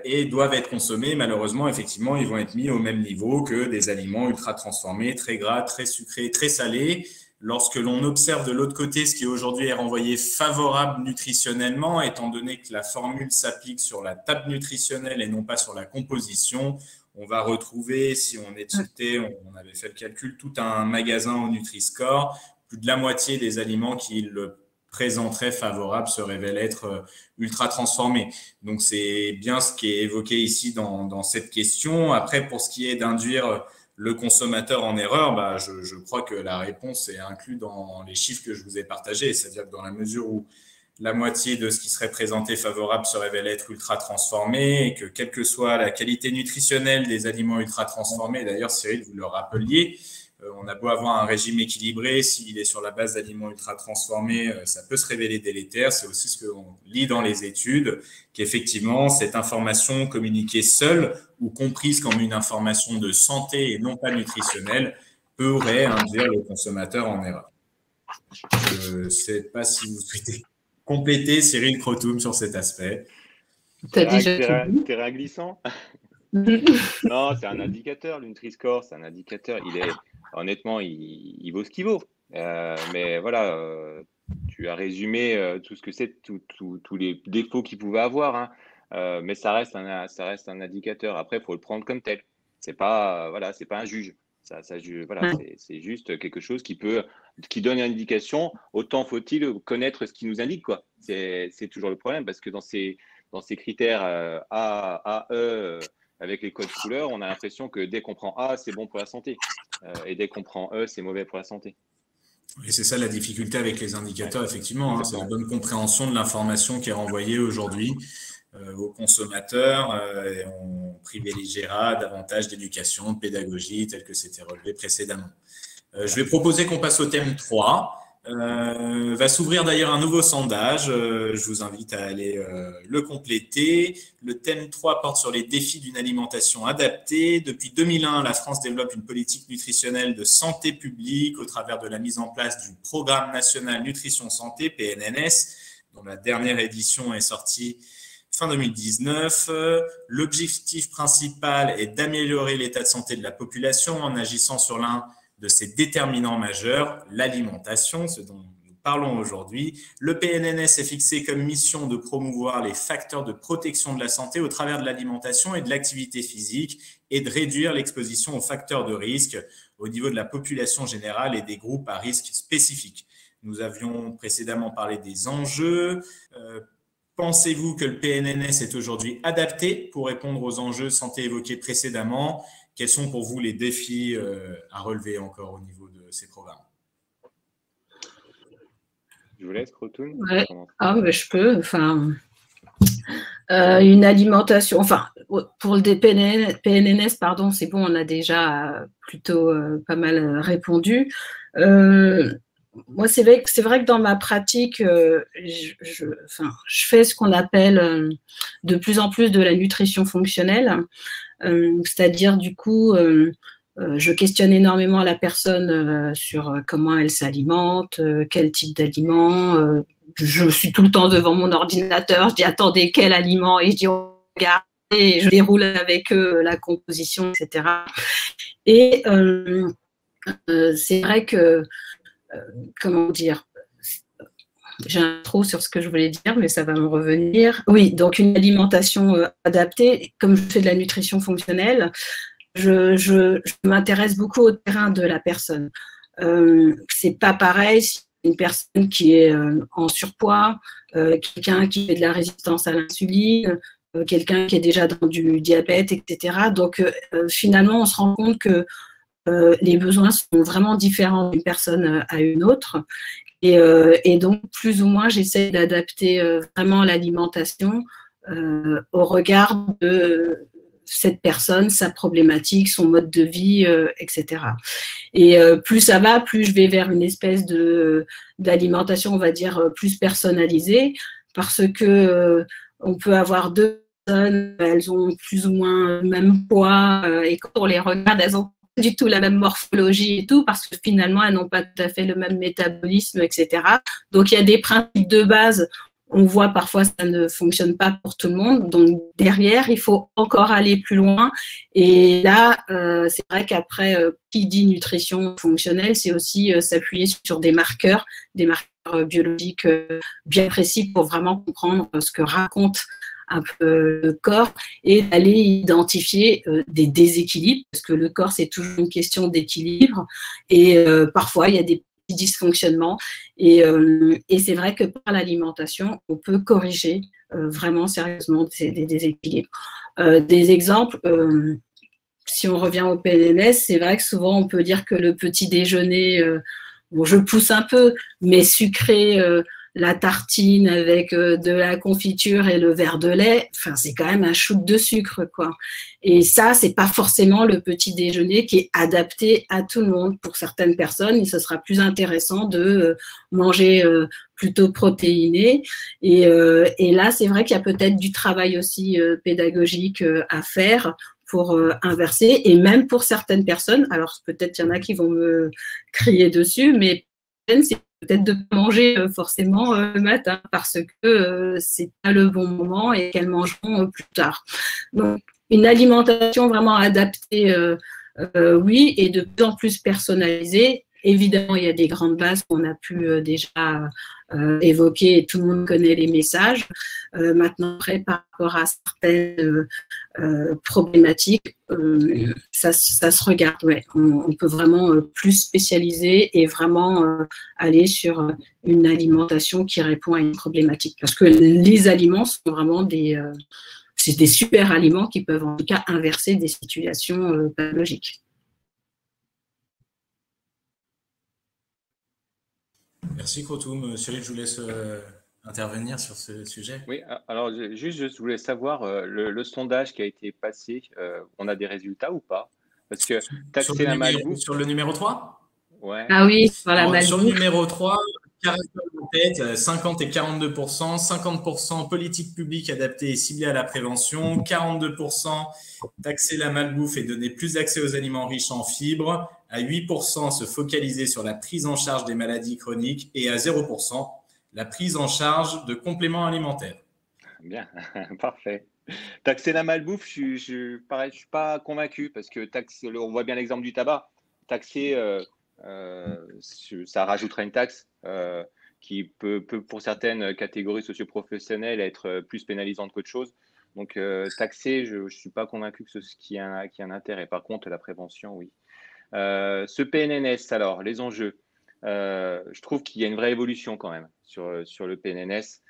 Et doivent être consommés. Malheureusement, effectivement, ils vont être mis au même niveau que des aliments ultra transformés, très gras, très sucrés, très salés. Lorsque l'on observe de l'autre côté ce qui aujourd'hui est renvoyé favorable nutritionnellement, étant donné que la formule s'applique sur la table nutritionnelle et non pas sur la composition, on va retrouver, si on était, on avait fait le calcul, tout un magasin au Nutri-Score, plus de la moitié des aliments qui le présenterait favorable se révèle être ultra transformé. Donc, c'est bien ce qui est évoqué ici dans cette question. Après, pour ce qui est d'induire le consommateur en erreur, je crois que la réponse est inclue dans les chiffres que je vous ai partagés. C'est-à-dire que dans la mesure où la moitié de ce qui serait présenté favorable se révèle être ultra transformé et que quelle que soit la qualité nutritionnelle des aliments ultra transformés, d'ailleurs, Cyril, vous le rappeliez, on a beau avoir un régime équilibré, s'il est sur la base d'aliments ultra transformés, ça peut se révéler délétère. C'est aussi ce qu'on lit dans les études, qu'effectivement, cette information communiquée seule ou comprise comme une information de santé et non pas nutritionnelle pourrait induire le consommateur en erreur. Je ne sais pas si vous souhaitez compléter, Cyril Crotoum, sur cet aspect. Terrain glissant. Non, c'est un indicateur, le Nutri-Score, c'est un indicateur. Honnêtement, il vaut ce qu'il vaut. Mais voilà, tu as résumé tout ce que c'est, tous les défauts qu'il pouvait avoir. Hein. Mais ça reste un indicateur. Après, il faut le prendre comme tel. C'est pas un juge. C'est juste quelque chose qui donne une indication. Autant faut-il connaître ce qui nous indique, quoi. C'est toujours le problème parce que dans ces critères A, E, avec les codes couleurs, on a l'impression que dès qu'on prend A, c'est bon pour la santé. Et dès qu'on prend E, c'est mauvais pour la santé. Et c'est ça la difficulté avec les indicateurs, effectivement. C'est la bonne compréhension de l'information qui est renvoyée aujourd'hui aux consommateurs. Et on privilégiera davantage d'éducation, de pédagogie, tel que c'était relevé précédemment. Je vais proposer qu'on passe au thème 3. Va s'ouvrir d'ailleurs un nouveau sondage. Je vous invite à aller le compléter. Le thème 3 porte sur les défis d'une alimentation adaptée. Depuis 2001, la France développe une politique nutritionnelle de santé publique au travers de la mise en place du Programme national nutrition santé, PNNS, dont la dernière édition est sortie fin 2019. L'objectif principal est d'améliorer l'état de santé de la population en agissant sur l'un de ses déterminants majeurs, l'alimentation, ce dont nous parlons aujourd'hui. Le PNNS est fixé comme mission de promouvoir les facteurs de protection de la santé au travers de l'alimentation et de l'activité physique et de réduire l'exposition aux facteurs de risque au niveau de la population générale et des groupes à risque spécifiques. Nous avions précédemment parlé des enjeux. Pensez-vous que le PNNS est aujourd'hui adapté pour répondre aux enjeux de santé évoqués précédemment? Quels sont pour vous les défis à relever encore au niveau de ces programmes? Je vous laisse, Krotoun. Ouais. Ah, mais je peux. Enfin, une alimentation. Enfin, pour le PNNS, pardon, c'est bon, on a déjà plutôt pas mal répondu. Moi, c'est vrai que dans ma pratique, je fais ce qu'on appelle de plus en plus de la nutrition fonctionnelle. C'est-à-dire, du coup, je questionne énormément la personne sur comment elle s'alimente, quel type d'aliment. Je suis tout le temps devant mon ordinateur, je dis attendez, quel aliment? Et je dis regarde, et je déroule avec eux la composition, etc. Et c'est vrai que, comment dire, j'ai un trou sur ce que je voulais dire, mais ça va me revenir. Oui, donc une alimentation adaptée, comme je fais de la nutrition fonctionnelle, je m'intéresse beaucoup au terrain de la personne. C'est pas pareil si une personne qui est en surpoids, quelqu'un qui fait de la résistance à l'insuline, quelqu'un qui est déjà dans du diabète, etc. Donc finalement, on se rend compte que les besoins sont vraiment différents d'une personne à une autre. Et donc, plus ou moins, j'essaie d'adapter vraiment l'alimentation au regard de cette personne, sa problématique, son mode de vie, etc. Et plus ça va, plus je vais vers une espèce d'alimentation, on va dire, plus personnalisée, parce que on peut avoir deux personnes, elles ont plus ou moins le même poids, et quand on les regarde, elles ont du tout la même morphologie et tout, parce que finalement, elles n'ont pas tout à fait le même métabolisme, etc. Donc, il y a des principes de base. On voit parfois ça ne fonctionne pas pour tout le monde. Donc, derrière, il faut encore aller plus loin. Et là, c'est vrai qu'après, qui dit nutrition fonctionnelle, c'est aussi s'appuyer sur des marqueurs biologiques bien précis pour vraiment comprendre ce que raconte un peu le corps et d'aller identifier des déséquilibres, parce que le corps, c'est toujours une question d'équilibre, et parfois, il y a des petits dysfonctionnements, et c'est vrai que par l'alimentation, on peut corriger vraiment sérieusement des déséquilibres. Des exemples, si on revient au PNNS, c'est vrai que souvent, on peut dire que le petit déjeuner, bon, je pousse un peu, mais sucré, la tartine avec de la confiture et le verre de lait, enfin, c'est quand même un shoot de sucre, quoi. Et ça, c'est pas forcément le petit déjeuner qui est adapté à tout le monde. Pour certaines personnes, ce sera plus intéressant de manger plutôt protéiné. Et là, c'est vrai qu'il y a peut-être du travail aussi pédagogique à faire pour inverser. Et même pour certaines personnes, alors peut-être il y en a qui vont me crier dessus, mais c'est peut-être de manger forcément le matin parce que c'est pas le bon moment et qu'elles mangeront plus tard. Donc, une alimentation vraiment adaptée, oui, et de plus en plus personnalisée. Évidemment, il y a des grandes bases qu'on a pu déjà évoquer et tout le monde connaît les messages. Maintenant, après, par rapport à certaines problématiques, ça se regarde. Ouais. On peut vraiment plus spécialiser et vraiment aller sur une alimentation qui répond à une problématique. Parce que les aliments sont vraiment c'est des super aliments qui peuvent en tout cas inverser des situations pathologiques. Merci Krotoum. Cyril, je vous laisse intervenir sur ce sujet. Oui, alors je voulais savoir, le sondage qui a été passé, on a des résultats ou pas? Parce que taxer la malbouffe… Sur le numéro 3? Ouais. Ah oui, voilà. Sur le numéro 3, caractère en tête, 50 et 42%, 50% politique publique adaptée et ciblée à la prévention, 42% taxer la malbouffe et donner plus d'accès aux aliments riches en fibres, à 8% se focaliser sur la prise en charge des maladies chroniques et à 0% la prise en charge de compléments alimentaires. Bien, parfait. Taxer la malbouffe, pareil, je suis pas convaincu parce que on voit bien l'exemple du tabac. Taxer, ça rajouterait une taxe qui peut, pour certaines catégories socioprofessionnelles, être plus pénalisante qu'autre chose. Donc, taxer, je ne suis pas convaincu que qu'il y a un intérêt. Par contre, la prévention, oui. Ce PNNS, alors, les enjeux. Je trouve qu'il y a une vraie évolution quand même sur le PNNS.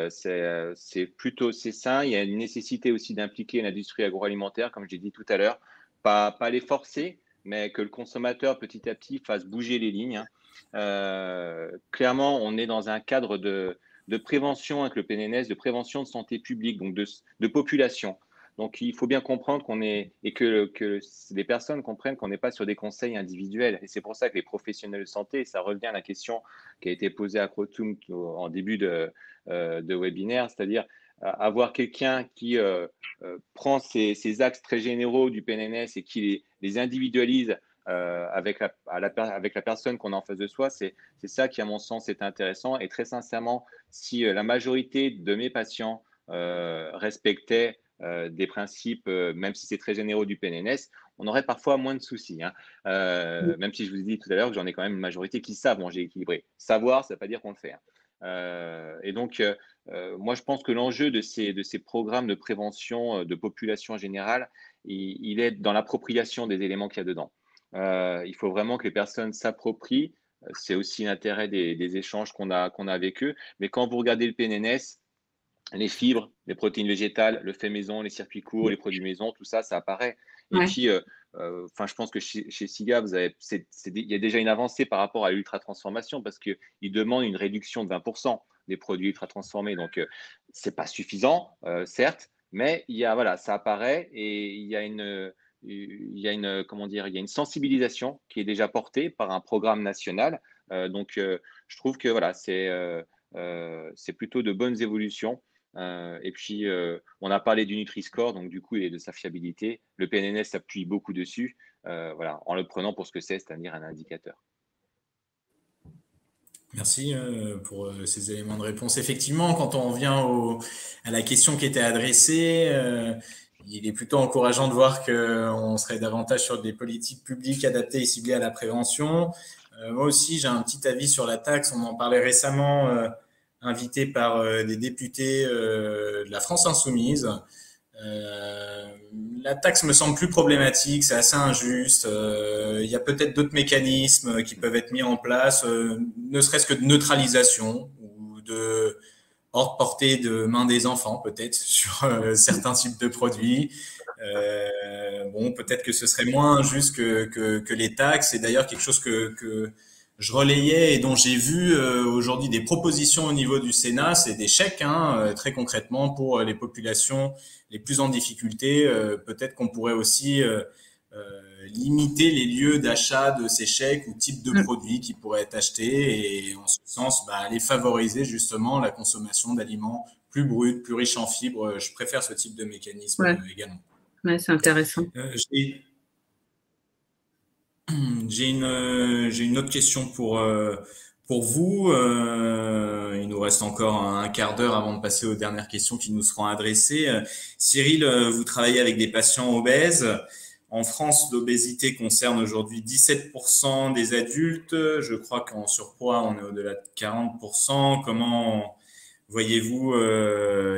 C'est plutôt sain. Il y a une nécessité aussi d'impliquer l'industrie agroalimentaire, comme j'ai dit tout à l'heure, pas les forcer, mais que le consommateur petit à petit fasse bouger les lignes. Clairement, on est dans un cadre de prévention avec le PNNS, de prévention de santé publique, donc de population. Donc, il faut bien comprendre et que les personnes comprennent qu'on n'est pas sur des conseils individuels. Et c'est pour ça que les professionnels de santé, ça revient à la question qui a été posée à Crotum en début de webinaire, c'est-à-dire avoir quelqu'un qui prend ces axes très généraux du PNNS et qui les individualise avec la personne qu'on a en face de soi, c'est ça qui, à mon sens, est intéressant. Et très sincèrement, si la majorité de mes patients respectaient des principes, même si c'est très généraux du PNNS, on aurait parfois moins de soucis. Hein. Même si je vous ai dit tout à l'heure que j'en ai quand même une majorité qui savent manger équilibré. Savoir, ça ne veut pas dire qu'on le fait. Hein. Et donc, moi, je pense que l'enjeu de ces programmes de prévention de population en général, il est dans l'appropriation des éléments qu'il y a dedans. Il faut vraiment que les personnes s'approprient. C'est aussi l'intérêt des échanges qu'on a avec eux. Mais quand vous regardez le PNNS, les fibres, les protéines végétales, le fait maison, les circuits courts, les produits maison, tout ça, ça apparaît. Et puis, je pense que chez SIGA, il y a déjà une avancée par rapport à l'ultra-transformation parce qu'ils demandent une réduction de 20% des produits ultra-transformés. Donc, ce n'est pas suffisant, certes, mais ça apparaît et il y a une sensibilisation qui est déjà portée par un programme national. Donc, je trouve que c'est plutôt de bonnes évolutions. Et puis, on a parlé du Nutri-Score, donc du coup, et de sa fiabilité. Le PNNS s'appuie beaucoup dessus, en le prenant pour ce que c'est-à-dire un indicateur. Merci pour ces éléments de réponse. Effectivement, quand on revient à la question qui était adressée, il est plutôt encourageant de voir qu'on serait davantage sur des politiques publiques adaptées et ciblées à la prévention. Moi aussi, j'ai un petit avis sur la taxe. On en parlait récemment, invité par des députés de la France Insoumise. La taxe me semble plus problématique, c'est assez injuste. Il y a peut-être d'autres mécanismes qui peuvent être mis en place, ne serait-ce que de neutralisation ou de hors portée de main des enfants, peut-être, sur certains types de produits. Peut-être que ce serait moins injuste que les taxes. Et d'ailleurs, quelque chose que je relayais et dont j'ai vu aujourd'hui des propositions au niveau du Sénat, c'est des chèques, très concrètement, pour les populations les plus en difficulté. Peut-être qu'on pourrait aussi limiter les lieux d'achat de ces chèques ou types de produits qui pourraient être achetés et en ce sens, aller favoriser justement la consommation d'aliments plus bruts, plus riches en fibres. Je préfère ce type de mécanisme également. Ouais, c'est intéressant. J'ai une autre question pour vous. Il nous reste encore un quart d'heure avant de passer aux dernières questions qui nous seront adressées. Cyril, vous travaillez avec des patients obèses. En France, l'obésité concerne aujourd'hui 17% des adultes. Je crois qu'en surpoids, on est au-delà de 40%. Comment voyez-vous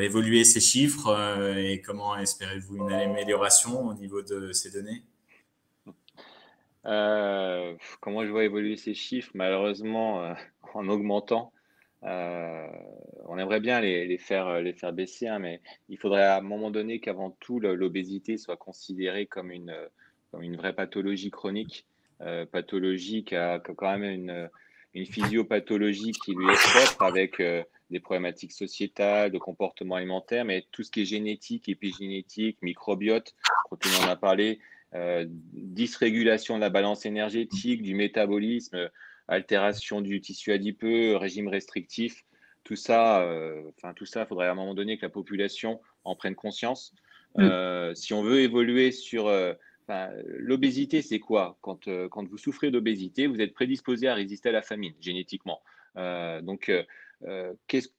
évoluer ces chiffres et comment espérez-vous une amélioration au niveau de ces données ? Comment je vois évoluer ces chiffres? Malheureusement, en augmentant. On aimerait bien les faire baisser, mais il faudrait à un moment donné qu'avant tout, l'obésité soit considérée comme une vraie pathologie chronique, pathologie qui a quand même une physiopathologie qui lui est propre avec des problématiques sociétales, de comportement alimentaire, mais tout ce qui est génétique, épigénétique, microbiote, quand on en a parlé, dysrégulation de la balance énergétique, du métabolisme, altération du tissu adipeux, régime restrictif, tout ça, tout ça, il faudrait à un moment donné que la population en prenne conscience. Si on veut évoluer sur l'obésité, c'est quoi? Quand vous souffrez d'obésité, vous êtes prédisposé à résister à la famine génétiquement. Quelle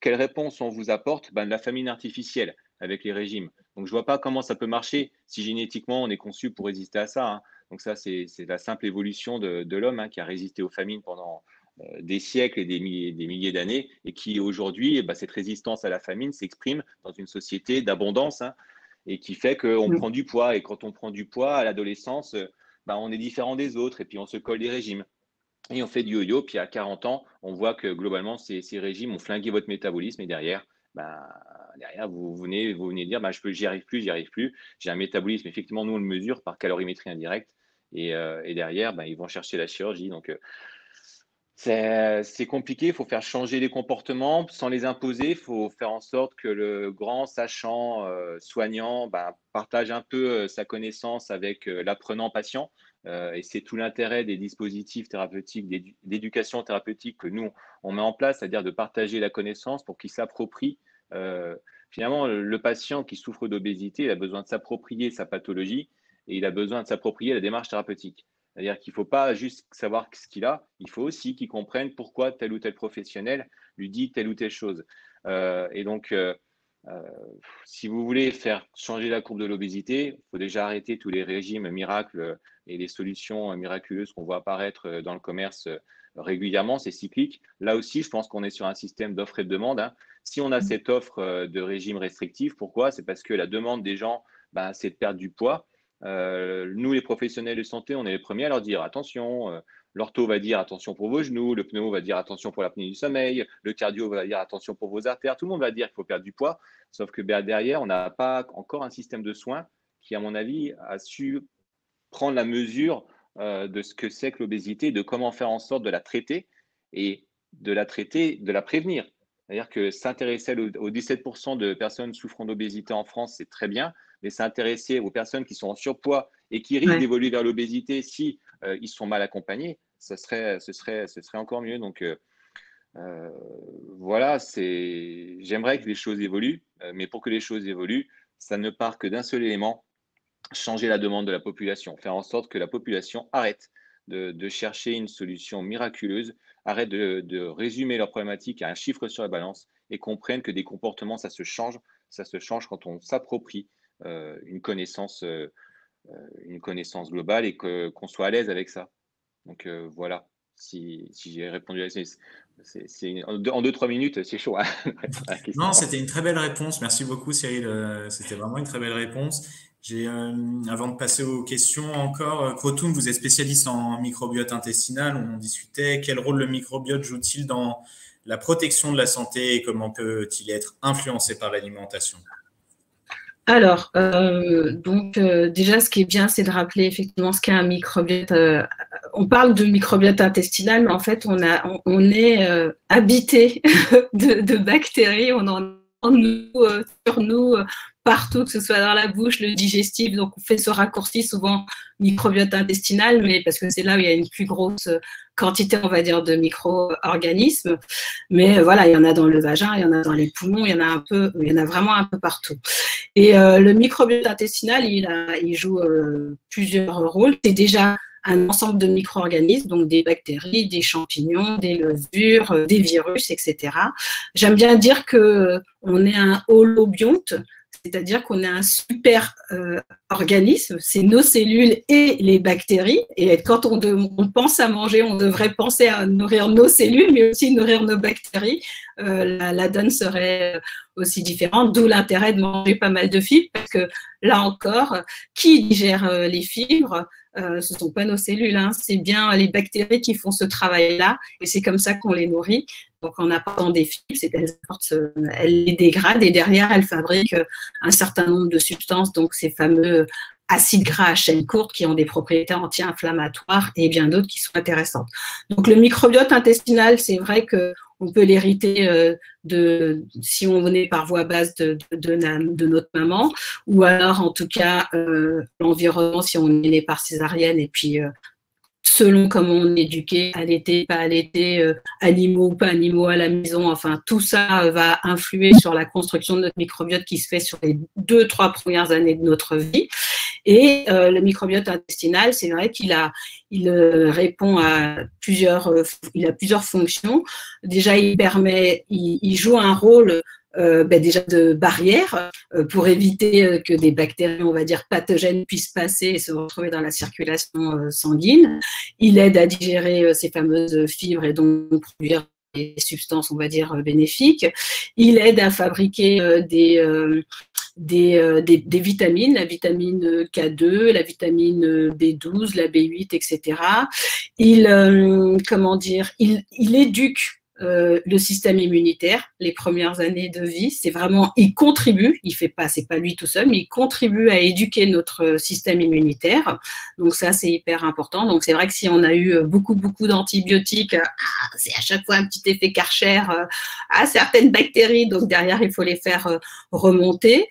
réponse on vous apporte? De la famine artificielle avec les régimes. Donc, je ne vois pas comment ça peut marcher si génétiquement on est conçu pour résister à ça. Donc, ça, c'est la simple évolution de l'homme qui a résisté aux famines pendant des siècles et des milliers d'années et qui aujourd'hui, cette résistance à la famine s'exprime dans une société d'abondance et qui fait qu'on prend du poids. Et quand on prend du poids à l'adolescence, on est différent des autres et puis on se colle des régimes. Et on fait du yo-yo, puis à 40 ans, on voit que globalement, ces régimes ont flingué votre métabolisme et derrière, vous venez dire j'y arrive plus, j'ai un métabolisme. Effectivement, nous, on le mesure par calorimétrie indirecte et derrière, ils vont chercher la chirurgie. Donc, c'est compliqué, il faut faire changer les comportements sans les imposer. Il faut faire en sorte que le grand sachant soignant partage un peu sa connaissance avec l'apprenant patient. Et c'est tout l'intérêt des dispositifs thérapeutiques, d'éducation thérapeutique que nous, on met en place, c'est-à-dire de partager la connaissance pour qu'il s'approprie. Finalement, le patient qui souffre d'obésité, il a besoin de s'approprier sa pathologie et il a besoin de s'approprier la démarche thérapeutique. C'est-à-dire qu'il ne faut pas juste savoir ce qu'il a, il faut aussi qu'il comprenne pourquoi tel ou tel professionnel lui dit telle ou telle chose. Si vous voulez faire changer la courbe de l'obésité, il faut déjà arrêter tous les régimes miracles et les solutions miraculeuses qu'on voit apparaître dans le commerce régulièrement, c'est cyclique. Là aussi, je pense qu'on est sur un système d'offre et de demande. Si on a cette offre de régime restrictif, pourquoi? C'est parce que la demande des gens, c'est de perdre du poids. Nous, les professionnels de santé, on est les premiers à leur dire attention, l'ortho va dire attention pour vos genoux, le pneu va dire attention pour l'apnée du sommeil, le cardio va dire attention pour vos artères, tout le monde va dire qu'il faut perdre du poids, sauf que derrière, on n'a pas encore un système de soins qui, à mon avis, a su prendre la mesure de ce que c'est que l'obésité, de comment faire en sorte de la traiter et de la prévenir. C'est-à-dire que s'intéresser aux 17% de personnes souffrant d'obésité en France, c'est très bien, mais s'intéresser aux personnes qui sont en surpoids et qui risquent d'évoluer vers l'obésité si ils sont mal accompagnés, ce serait encore mieux. Donc voilà, j'aimerais que les choses évoluent, mais pour que les choses évoluent, ça ne part que d'un seul élément, changer la demande de la population, faire en sorte que la population arrête de chercher une solution miraculeuse, arrête de résumer leurs problématiques à un chiffre sur la balance et comprennent que des comportements, ça se change quand on s'approprie une connaissance globale et qu'on soit à l'aise avec ça. Donc voilà, si j'ai répondu à ça, en 2-3 minutes, c'est chaud. Non, c'était une très belle réponse. Merci beaucoup, Cyril. C'était vraiment une très belle réponse. Avant de passer aux questions encore, Krotoum, vous êtes spécialiste en microbiote intestinal. On discutait quel rôle le microbiote joue-t-il dans la protection de la santé et comment peut-il être influencé par l'alimentation? Alors, déjà, ce qui est bien, c'est de rappeler effectivement ce qu'est un microbiote. On parle de microbiote intestinal, mais en fait, on est habité de bactéries. On en a sur nous, partout, que ce soit dans la bouche, le digestif. Donc, on fait ce raccourci souvent microbiote intestinal, mais parce que c'est là où il y a une plus grosse quantité, on va dire, de micro-organismes. Mais voilà, il y en a dans le vagin, il y en a dans les poumons, il y en a vraiment un peu partout. Et le microbiote intestinal, il joue plusieurs rôles. C'est déjà un ensemble de micro-organismes, donc des bactéries, des champignons, des levures, des virus, etc. J'aime bien dire qu'on est un holobionte, c'est-à-dire qu'on est un super organisme, c'est nos cellules et les bactéries. Et quand on pense à manger, on devrait penser à nourrir nos cellules, mais aussi nourrir nos bactéries. La donne serait aussi différente, d'où l'intérêt de manger pas mal de fibres, parce que là encore, qui digère les fibres? Ce ne sont pas nos cellules, c'est bien les bactéries qui font ce travail-là, et c'est comme ça qu'on les nourrit. Donc, en apportant des fibres, elles les dégradent et derrière, elles fabriquent un certain nombre de substances, donc ces fameux acides gras à chaîne courte qui ont des propriétés anti-inflammatoires et bien d'autres qui sont intéressantes. Donc, le microbiote intestinal, c'est vrai qu'on peut l'hériter si on est par voie basse de notre maman, ou alors en tout cas l'environnement si on est né par césarienne et puis selon comment on est éduqué, allaité, pas allaité, animaux ou pas animaux à la maison, enfin tout ça va influer sur la construction de notre microbiote qui se fait sur les 2-3 premières années de notre vie. Et le microbiote intestinal, c'est vrai qu'il répond à plusieurs fonctions. Déjà, il joue un rôle déjà de barrière pour éviter que des bactéries, on va dire, pathogènes puissent passer et se retrouver dans la circulation sanguine. Il aide à digérer ces fameuses fibres et donc produire des substances, on va dire, bénéfiques. Il aide à fabriquer des vitamines, la vitamine K2, la vitamine B12, la B8, etc. Il éduque le système immunitaire les premières années de vie. C'est vraiment, il contribue, c'est pas lui tout seul, mais il contribue à éduquer notre système immunitaire. Donc ça, c'est hyper important. Donc c'est vrai que si on a eu beaucoup d'antibiotiques, c'est à chaque fois un petit effet Karcher à certaines bactéries. Donc derrière, il faut les faire remonter.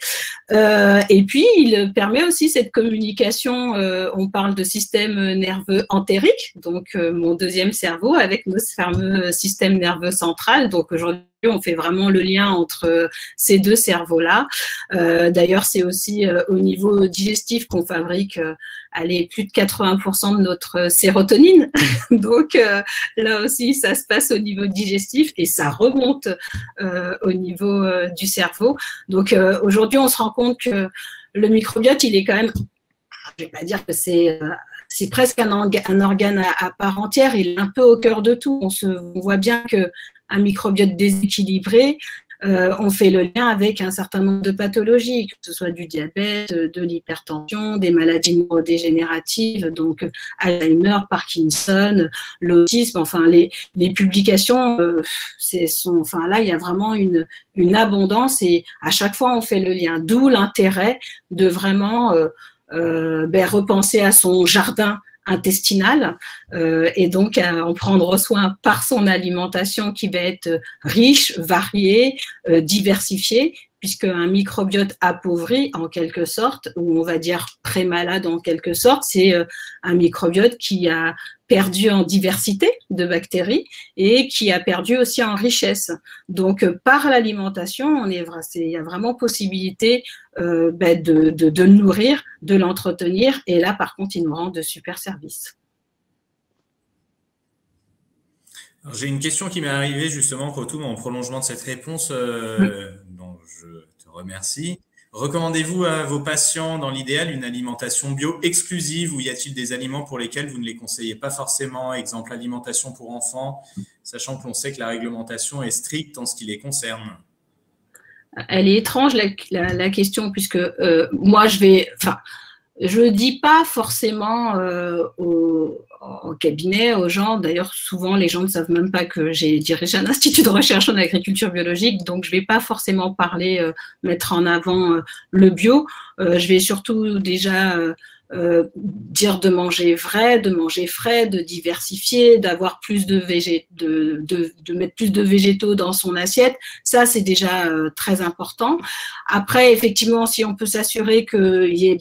Et puis, il permet aussi cette communication. On parle de système nerveux entérique, donc mon deuxième cerveau avec nos fameux systèmes nerveux central. Donc aujourd'hui, on fait vraiment le lien entre ces deux cerveaux-là. D'ailleurs, c'est aussi au niveau digestif qu'on fabrique plus de 80% de notre sérotonine. Donc là aussi, ça se passe au niveau digestif et ça remonte au niveau du cerveau. Donc aujourd'hui, on se rend compte que le microbiote, il est quand même, je ne vais pas dire que c'est presque un organe à part entière, il est un peu au cœur de tout. On voit bien qu'un microbiote déséquilibré, on fait le lien avec un certain nombre de pathologies, que ce soit du diabète, de l'hypertension, des maladies neurodégénératives, donc Alzheimer, Parkinson, l'autisme, enfin les publications, là il y a vraiment une abondance et à chaque fois on fait le lien, d'où l'intérêt de vraiment repenser à son jardin intestinal et donc à en prendre soin par son alimentation qui va être riche, variée, diversifiée, puisque un microbiote appauvri en quelque sorte, ou on va dire pré-malade en quelque sorte, c'est un microbiote qui a perdu en diversité de bactéries et qui a perdu aussi en richesse. Donc par l'alimentation, il y a vraiment possibilité de le nourrir, de l'entretenir, et là par contre il nous rend de super services. J'ai une question qui m'est arrivée justement, Kotoum, en prolongement de cette réponse, dont je te remercie. Recommandez-vous à vos patients, dans l'idéal, une alimentation bio exclusive ou y a-t-il des aliments pour lesquels vous ne les conseillez pas forcément, exemple alimentation pour enfants, sachant que l'on sait que la réglementation est stricte en ce qui les concerne? Elle est étrange la question, puisque moi je ne dis pas forcément au cabinet, aux gens, d'ailleurs souvent les gens ne savent même pas que j'ai dirigé un institut de recherche en agriculture biologique, donc je ne vais pas forcément mettre en avant le bio, je vais surtout déjà dire de manger vrai, de manger frais, de diversifier, d'avoir plus de mettre plus de végétaux dans son assiette. Ça, c'est déjà très important. Après, effectivement, si on peut s'assurer qu'il y ait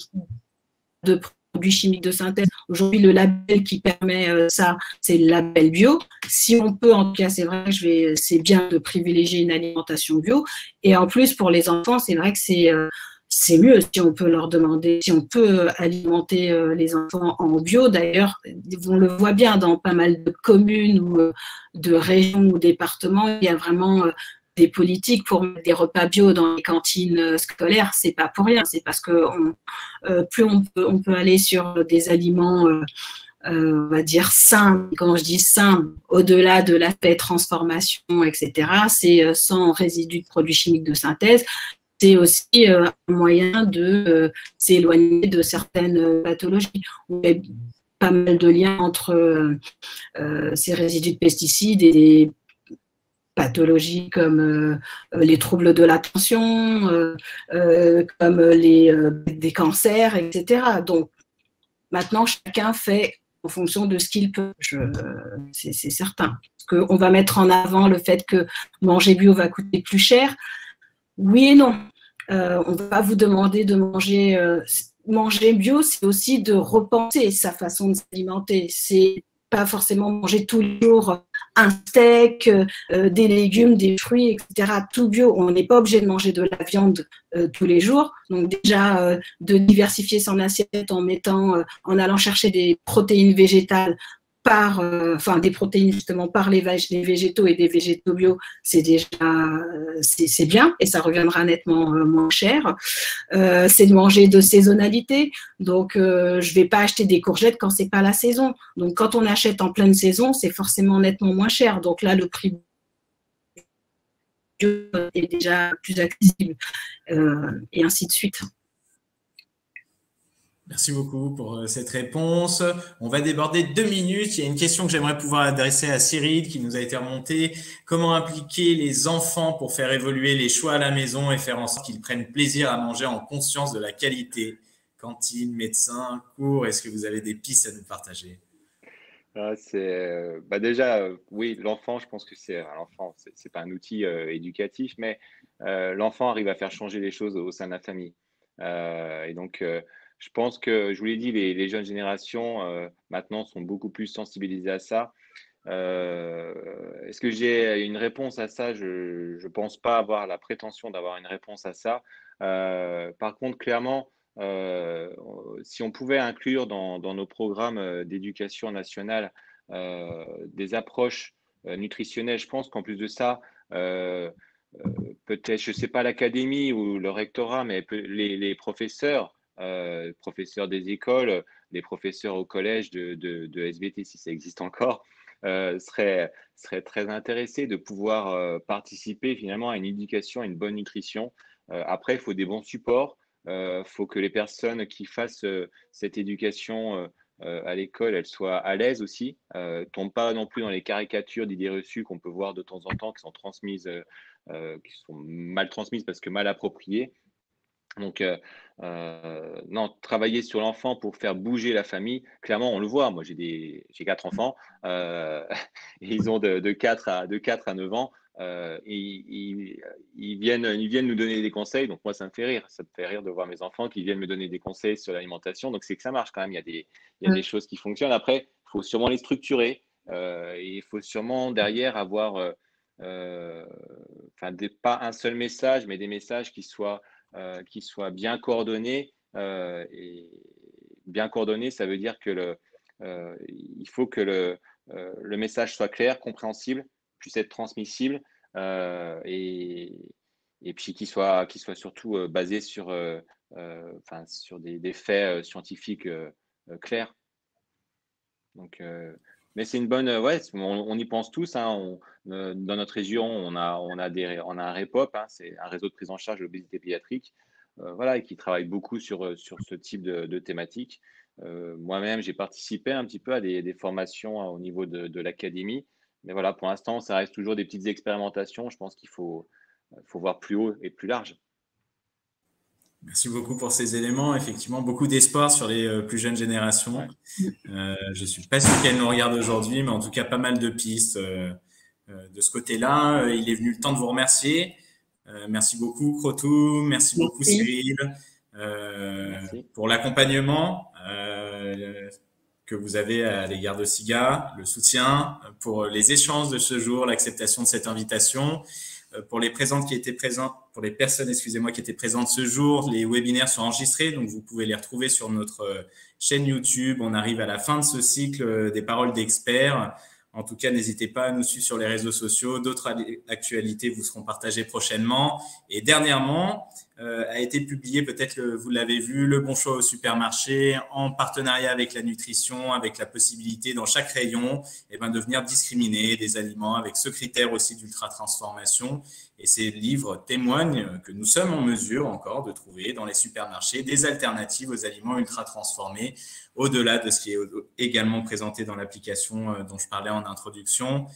de produits chimiques de synthèse. Aujourd'hui, le label qui permet ça, c'est le label bio. Si on peut, en tout cas, c'est vrai que c'est bien de privilégier une alimentation bio. Et en plus, pour les enfants, c'est vrai que c'est mieux si on peut leur demander, si on peut alimenter les enfants en bio. D'ailleurs, on le voit bien dans pas mal de communes ou de régions ou départements, il y a vraiment des politiques pour mettre des repas bio dans les cantines scolaires. C'est pas pour rien, c'est parce que plus on peut aller sur des aliments on va dire sains. Quand je dis sains, au-delà de l'aspect transformation, etc., c'est sans résidus de produits chimiques de synthèse. C'est aussi un moyen de s'éloigner de certaines pathologies. On a pas mal de liens entre ces résidus de pesticides et des pathologies comme les troubles de l'attention, comme des cancers, etc. Donc, maintenant, chacun fait en fonction de ce qu'il peut. C'est certain. Parce qu'on va mettre en avant le fait que manger bio va coûter plus cher. Oui et non. On ne va pas vous demander de manger manger bio, c'est aussi de repenser sa façon de s'alimenter. C'est pas forcément manger tous les jours un steak, des légumes, des fruits, etc. Tout bio. On n'est pas obligé de manger de la viande tous les jours. Donc déjà, de diversifier son assiette en allant chercher des protéines végétales des protéines justement par les végétaux et des végétaux bio, c'est déjà c'est bien et ça reviendra nettement moins cher. C'est de manger de saisonnalité, donc je vais pas acheter des courgettes quand c'est pas la saison. Donc quand on achète en pleine saison, c'est forcément nettement moins cher. Donc là, le prix bio est déjà plus accessible et ainsi de suite. Merci beaucoup pour cette réponse. On va déborder 2 minutes. Il y a une question que j'aimerais pouvoir adresser à Cyril qui nous a été remontée. Comment impliquer les enfants pour faire évoluer les choix à la maison et faire en sorte qu'ils prennent plaisir à manger en conscience de la qualité? Cantine, médecin, cours, est-ce que vous avez des pistes à nous partager? Déjà, oui, l'enfant, je pense que l'enfant, c'est pas un outil éducatif, mais l'enfant arrive à faire changer les choses au sein de la famille. Et donc, je pense que, je vous l'ai dit, les jeunes générations maintenant sont beaucoup plus sensibilisées à ça. Est-ce que j'ai une réponse à ça? Je pense pas avoir la prétention d'avoir une réponse à ça. Par contre, clairement, si on pouvait inclure dans nos programmes d'éducation nationale des approches nutritionnelles, je pense qu'en plus de ça, peut-être, je ne sais pas l'académie ou le rectorat, mais les professeurs, professeurs des écoles, les professeurs au collège de SVT, si ça existe encore, seraient très intéressés de pouvoir participer finalement à une éducation, à une bonne nutrition. Après, il faut des bons supports. Faut que les personnes qui fassent cette éducation à l'école, elles soient à l'aise aussi, tombent pas non plus dans les caricatures d'idées reçues qu'on peut voir de temps en temps, qui sont transmises, qui sont mal transmises parce que mal appropriées. Donc, non, travailler sur l'enfant pour faire bouger la famille, clairement, on le voit. Moi, j'ai 4 enfants, et ils ont de 4 à 9 ans. Ils viennent nous donner des conseils. Donc, moi, ça me fait rire. Ça me fait rire de voir mes enfants qui viennent me donner des conseils sur l'alimentation. Donc, c'est que ça marche quand même. Il y a des choses qui fonctionnent. Après, il faut sûrement les structurer. Et il faut sûrement derrière avoir, pas un seul message, mais des messages qui soient bien coordonnés. Et bien coordonné, ça veut dire que il faut que le message soit clair, compréhensible, puisse être transmissible, et puis qu'il soit surtout basé sur des faits scientifiques clairs. Donc, mais c'est une bonne, ouais, on y pense tous, hein. Dans notre région, on a un REPOP, hein, c'est un réseau de prise en charge de l'obésité pédiatrique, voilà, et qui travaille beaucoup sur ce type de thématique. Moi-même, j'ai participé un petit peu à des formations au niveau de l'académie, mais voilà, pour l'instant, ça reste toujours des petites expérimentations. Je pense qu'il faut voir plus haut et plus large. Merci beaucoup pour ces éléments. Effectivement, beaucoup d'espoir sur les plus jeunes générations. Je ne suis pas sûr qu'elles nous regardent aujourd'hui, mais en tout cas, pas mal de pistes de ce côté-là. Il est venu le temps de vous remercier. Merci beaucoup, Crotou. Merci beaucoup, Cyril, pour l'accompagnement que vous avez à l'égard de SIGA, le soutien, pour les échanges de ce jour, l'acceptation de cette invitation. Pour les personnes, excusez-moi, qui étaient présentes ce jour, les webinaires sont enregistrés, donc vous pouvez les retrouver sur notre chaîne YouTube. On arrive à la fin de ce cycle des paroles d'experts. En tout cas, n'hésitez pas à nous suivre sur les réseaux sociaux. D'autres actualités vous seront partagées prochainement. Et dernièrement, a été publié, peut-être vous l'avez vu, le bon choix au supermarché en partenariat avec la nutrition, avec la possibilité dans chaque rayon de venir discriminer des aliments avec ce critère aussi d'ultra-transformation. Et ces livres témoignent que nous sommes en mesure encore de trouver dans les supermarchés des alternatives aux aliments ultra-transformés, au-delà de ce qui est également présenté dans l'application dont je parlais en introduction.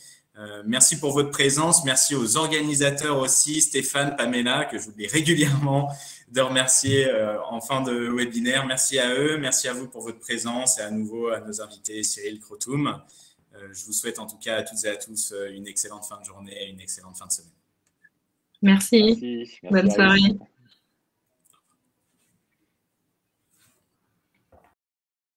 Merci pour votre présence. Merci aux organisateurs aussi, Stéphane, Pamela, que j'oublie régulièrement de remercier en fin de webinaire. Merci à eux. Merci à vous pour votre présence et à nouveau à nos invités, Cyril, Crotoum. Je vous souhaite en tout cas à toutes et à tous une excellente fin de journée et une excellente fin de semaine. Merci. Bonne soirée.